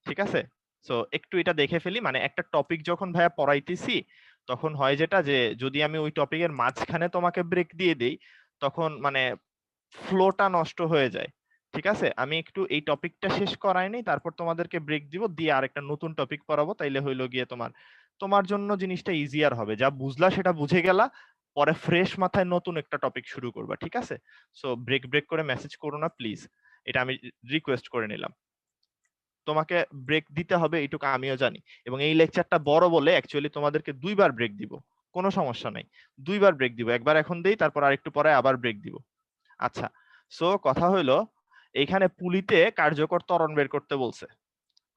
ঠিক আছে, সো একটু এটা দেখে ফেলি। মানে একটা টপিক যখন ভাইয়া পড়াইতেছি তখন হয় যেটা, যে যদি আমি ওই টপিকের মাঝখানে তোমাকে ব্রেক দিয়ে দেই তখন মানে ফ্লোটা নষ্ট হয়ে যায়। ঠিক আছে, আমি একটু এই টপিকটা শেষ করাই নেই, তারপর তোমাদেরকে ব্রেক দিব, দিয়ে আরেকটা নতুন টপিক পড়াবো। তাইলে হইলো গিয়ে তোমার তোমার জন্য জিনিসটা ইজিয়ার হবে, যা বুঝলা সেটা বুঝে গেলা, পরে ফ্রেশ মাথায় নতুন একটা টপিক শুরু করবা। ঠিক আছে, সো ব্রেক ব্রেক করে মেসেজ করো না প্লিজ, এটা আমি রিকোয়েস্ট করে নিলাম। তোমাকে ব্রেক দিতে হবে এইটুকু আমিও জানি, এবং এই লেকচারটা বড় বলে অ্যাকচুয়ালি তোমাদেরকে 2বার ব্রেক দিব, কোনো সমস্যা নাই, 2বার ব্রেক দিব, একবার এখন দেই তারপর আরেকটু পরে আবার ব্রেক দিব। আচ্ছা, সো কথা হইলো এইখানে পুলিতে কার্যকর ত্বরণ বের করতে বলছে।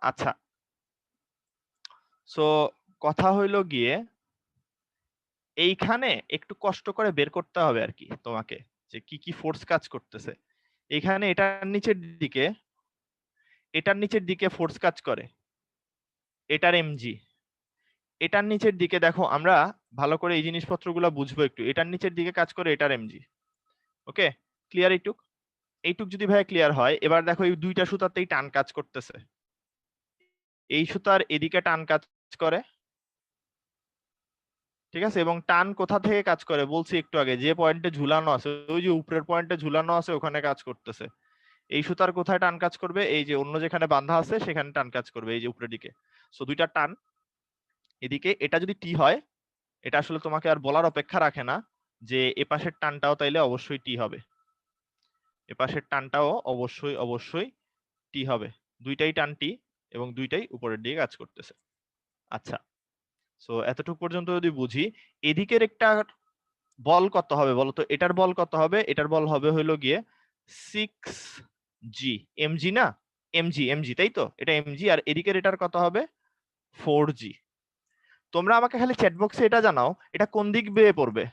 আচ্ছা, সো কথা হইলো গিয়ে এইখানে একটু কষ্ট করে বের করতে হবে আর কি তোমাকে, যে কি কি ফোর্স কাজ করতেছে। এখানে এটার নিচের দিকে ফোর্স কাজ করে, এটার এমজি। এটার নিচের দিকে দেখো, আমরা ভালো করে এই জিনিসপত্রগুলো বুঝবো একটু। এটার নিচের দিকে কাজ করে এটার এমজি। ওকে, ক্লিয়ার? এইটুক যদি ভাই ক্লিয়ার হয়, এবার দেখো এই দুইটা সুতাতেই টান কাজ করতেছে। এই সুতার এদিকে টান কাজ করে, ঠিক আছে? এবং টান কোথা থেকে কাজ করে বলছি একটু আগে, যে পয়েন্টে ঝুলানো আছে, ওই যে উপরের পয়েন্টে ঝুলানো আছে ওখানে কাজ করতেছে। এই সুতার কোথায় টান কাজ করবে? এই যে অন্য যেখানে বাঁধা আছে সেখানে টান কাজ করবে, এই যে উপরের দিকে। সো দুইটা টান এদিকে। এটা যদি টি হয়, এটা আসলে তোমাকে আর বলার অপেক্ষা রাখে না যে এপাশের টানটাও তাইলে অবশ্যই টি হবে, এপাশের টানটাও অবশ্যই অবশ্যই টি হবে। দুইটাই টান টি, এবং দুইটাই উপরের দিকে কাজ করতেছে। আচ্ছা, সো এতটুকু পর্যন্ত যদি বুঝি, এদিকের একটা বল কত হবে বলতো? এটার বল কত হবে? এটার বল হবে হইলো গিয়ে 6g, এমজি না, এমজি তাই তো, এটা এমজি। আর এদিকের এটার কত হবে? 4g। তোমরা আমাকে খালি চ্যাট বক্সে এটা জানাও, এটা কোন দিক বেয়ে পড়বে,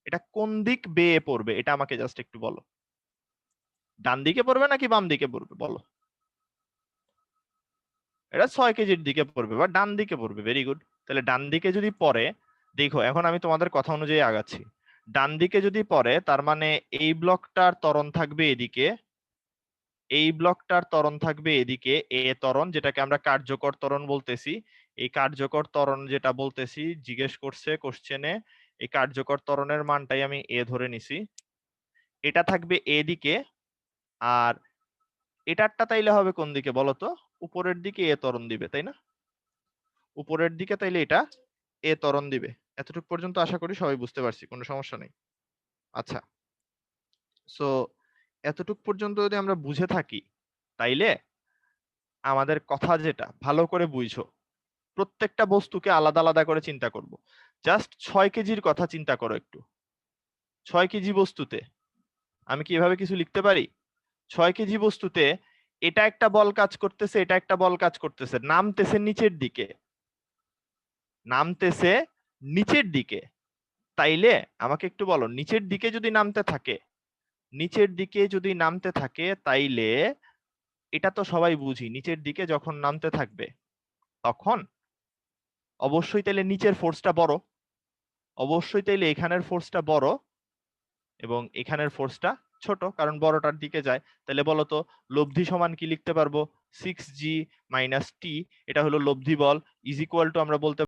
এটা কোন দিক বেয়ে পড়বে, এটা আমাকে জাস্ট একটু বলো। ডান দিকে পড়বে নাকি বাম দিকে পড়বে বলো? এটা 6 কেজির দিকে পড়বে বা ডান দিকে পড়বে। Very good. তাহলে ডান দিকে যদি পড়ে, দেখো এখন আমি তোমাদের কথা অনুযায়ী আগাচ্ছি। ডান দিকে যদি পড়ে, তার মানে এই ব্লকটার ত্বরণ থাকবে এদিকে, এই ব্লকটার ত্বরণ থাকবে এদিকে, এ ত্বরণ, যেটাকে আমরা কার্যকর ত্বরণ বলতেছি। এই কার্যকর ত্বরণ যেটা বলতেছি, জিজ্ঞেস করছে কোশ্চেনে, এই কার্যকর ত্বরণের মানটাই আমি এ ধরে নিছি। এটা থাকবে এদিকে, আর এটারটা তাইলে হবে কোন দিকে বলতো? উপরের দিকে এ ত্বরণ দিবে, তাই না? উপরের দিকে তাইলে এটা এ ত্বরণ দিবে। এতটুকু পর্যন্ত আশা করি সবাই বুঝতে পারছি, কোনো সমস্যা নেই। আচ্ছা, সো এতটুক পর্যন্ত যদি আমরা বুঝে থাকি, তাইলে আমাদের কথা যেটা ভালো করে বুঝো, প্রত্যেকটা বস্তুকে আলাদা আলাদা করে চিন্তা করব। জাস্ট 6 কেজির কথা চিন্তা করো একটু। 6 কেজি বস্তুতে আমি কি এভাবে কিছু লিখতে পারি? 6 কেজি বস্তুতে এটা একটা বল কাজ করতেছে, এটা একটা বল কাজ করতেছে, নামতেছে নিচের দিকে, নামতেছে নিচের দিকে। তাইলে আমাকে একটু বলো, নিচের দিকে যদি নামতে থাকে, নিচের দিকে যদি নামতে থাকে, তাইলে এটা তো সবাই বুঝি, নিচের দিকে যখন নামতে থাকবে তখন অবশ্যই তাইলে নিচের ফোর্সটা বড়, অবশ্যই তাইলে এখানের ফোর্সটা বড় এবং এখানের ফোর্সটা ছোট, কারণ বড়টার দিকে যায়। তাহলে বলতো লব্ধি সমান কি লিখতে পারবো? 6g - t, এটা হলো লব্ধি বল, ইজ ইকুয়াল টু আমরা বলতে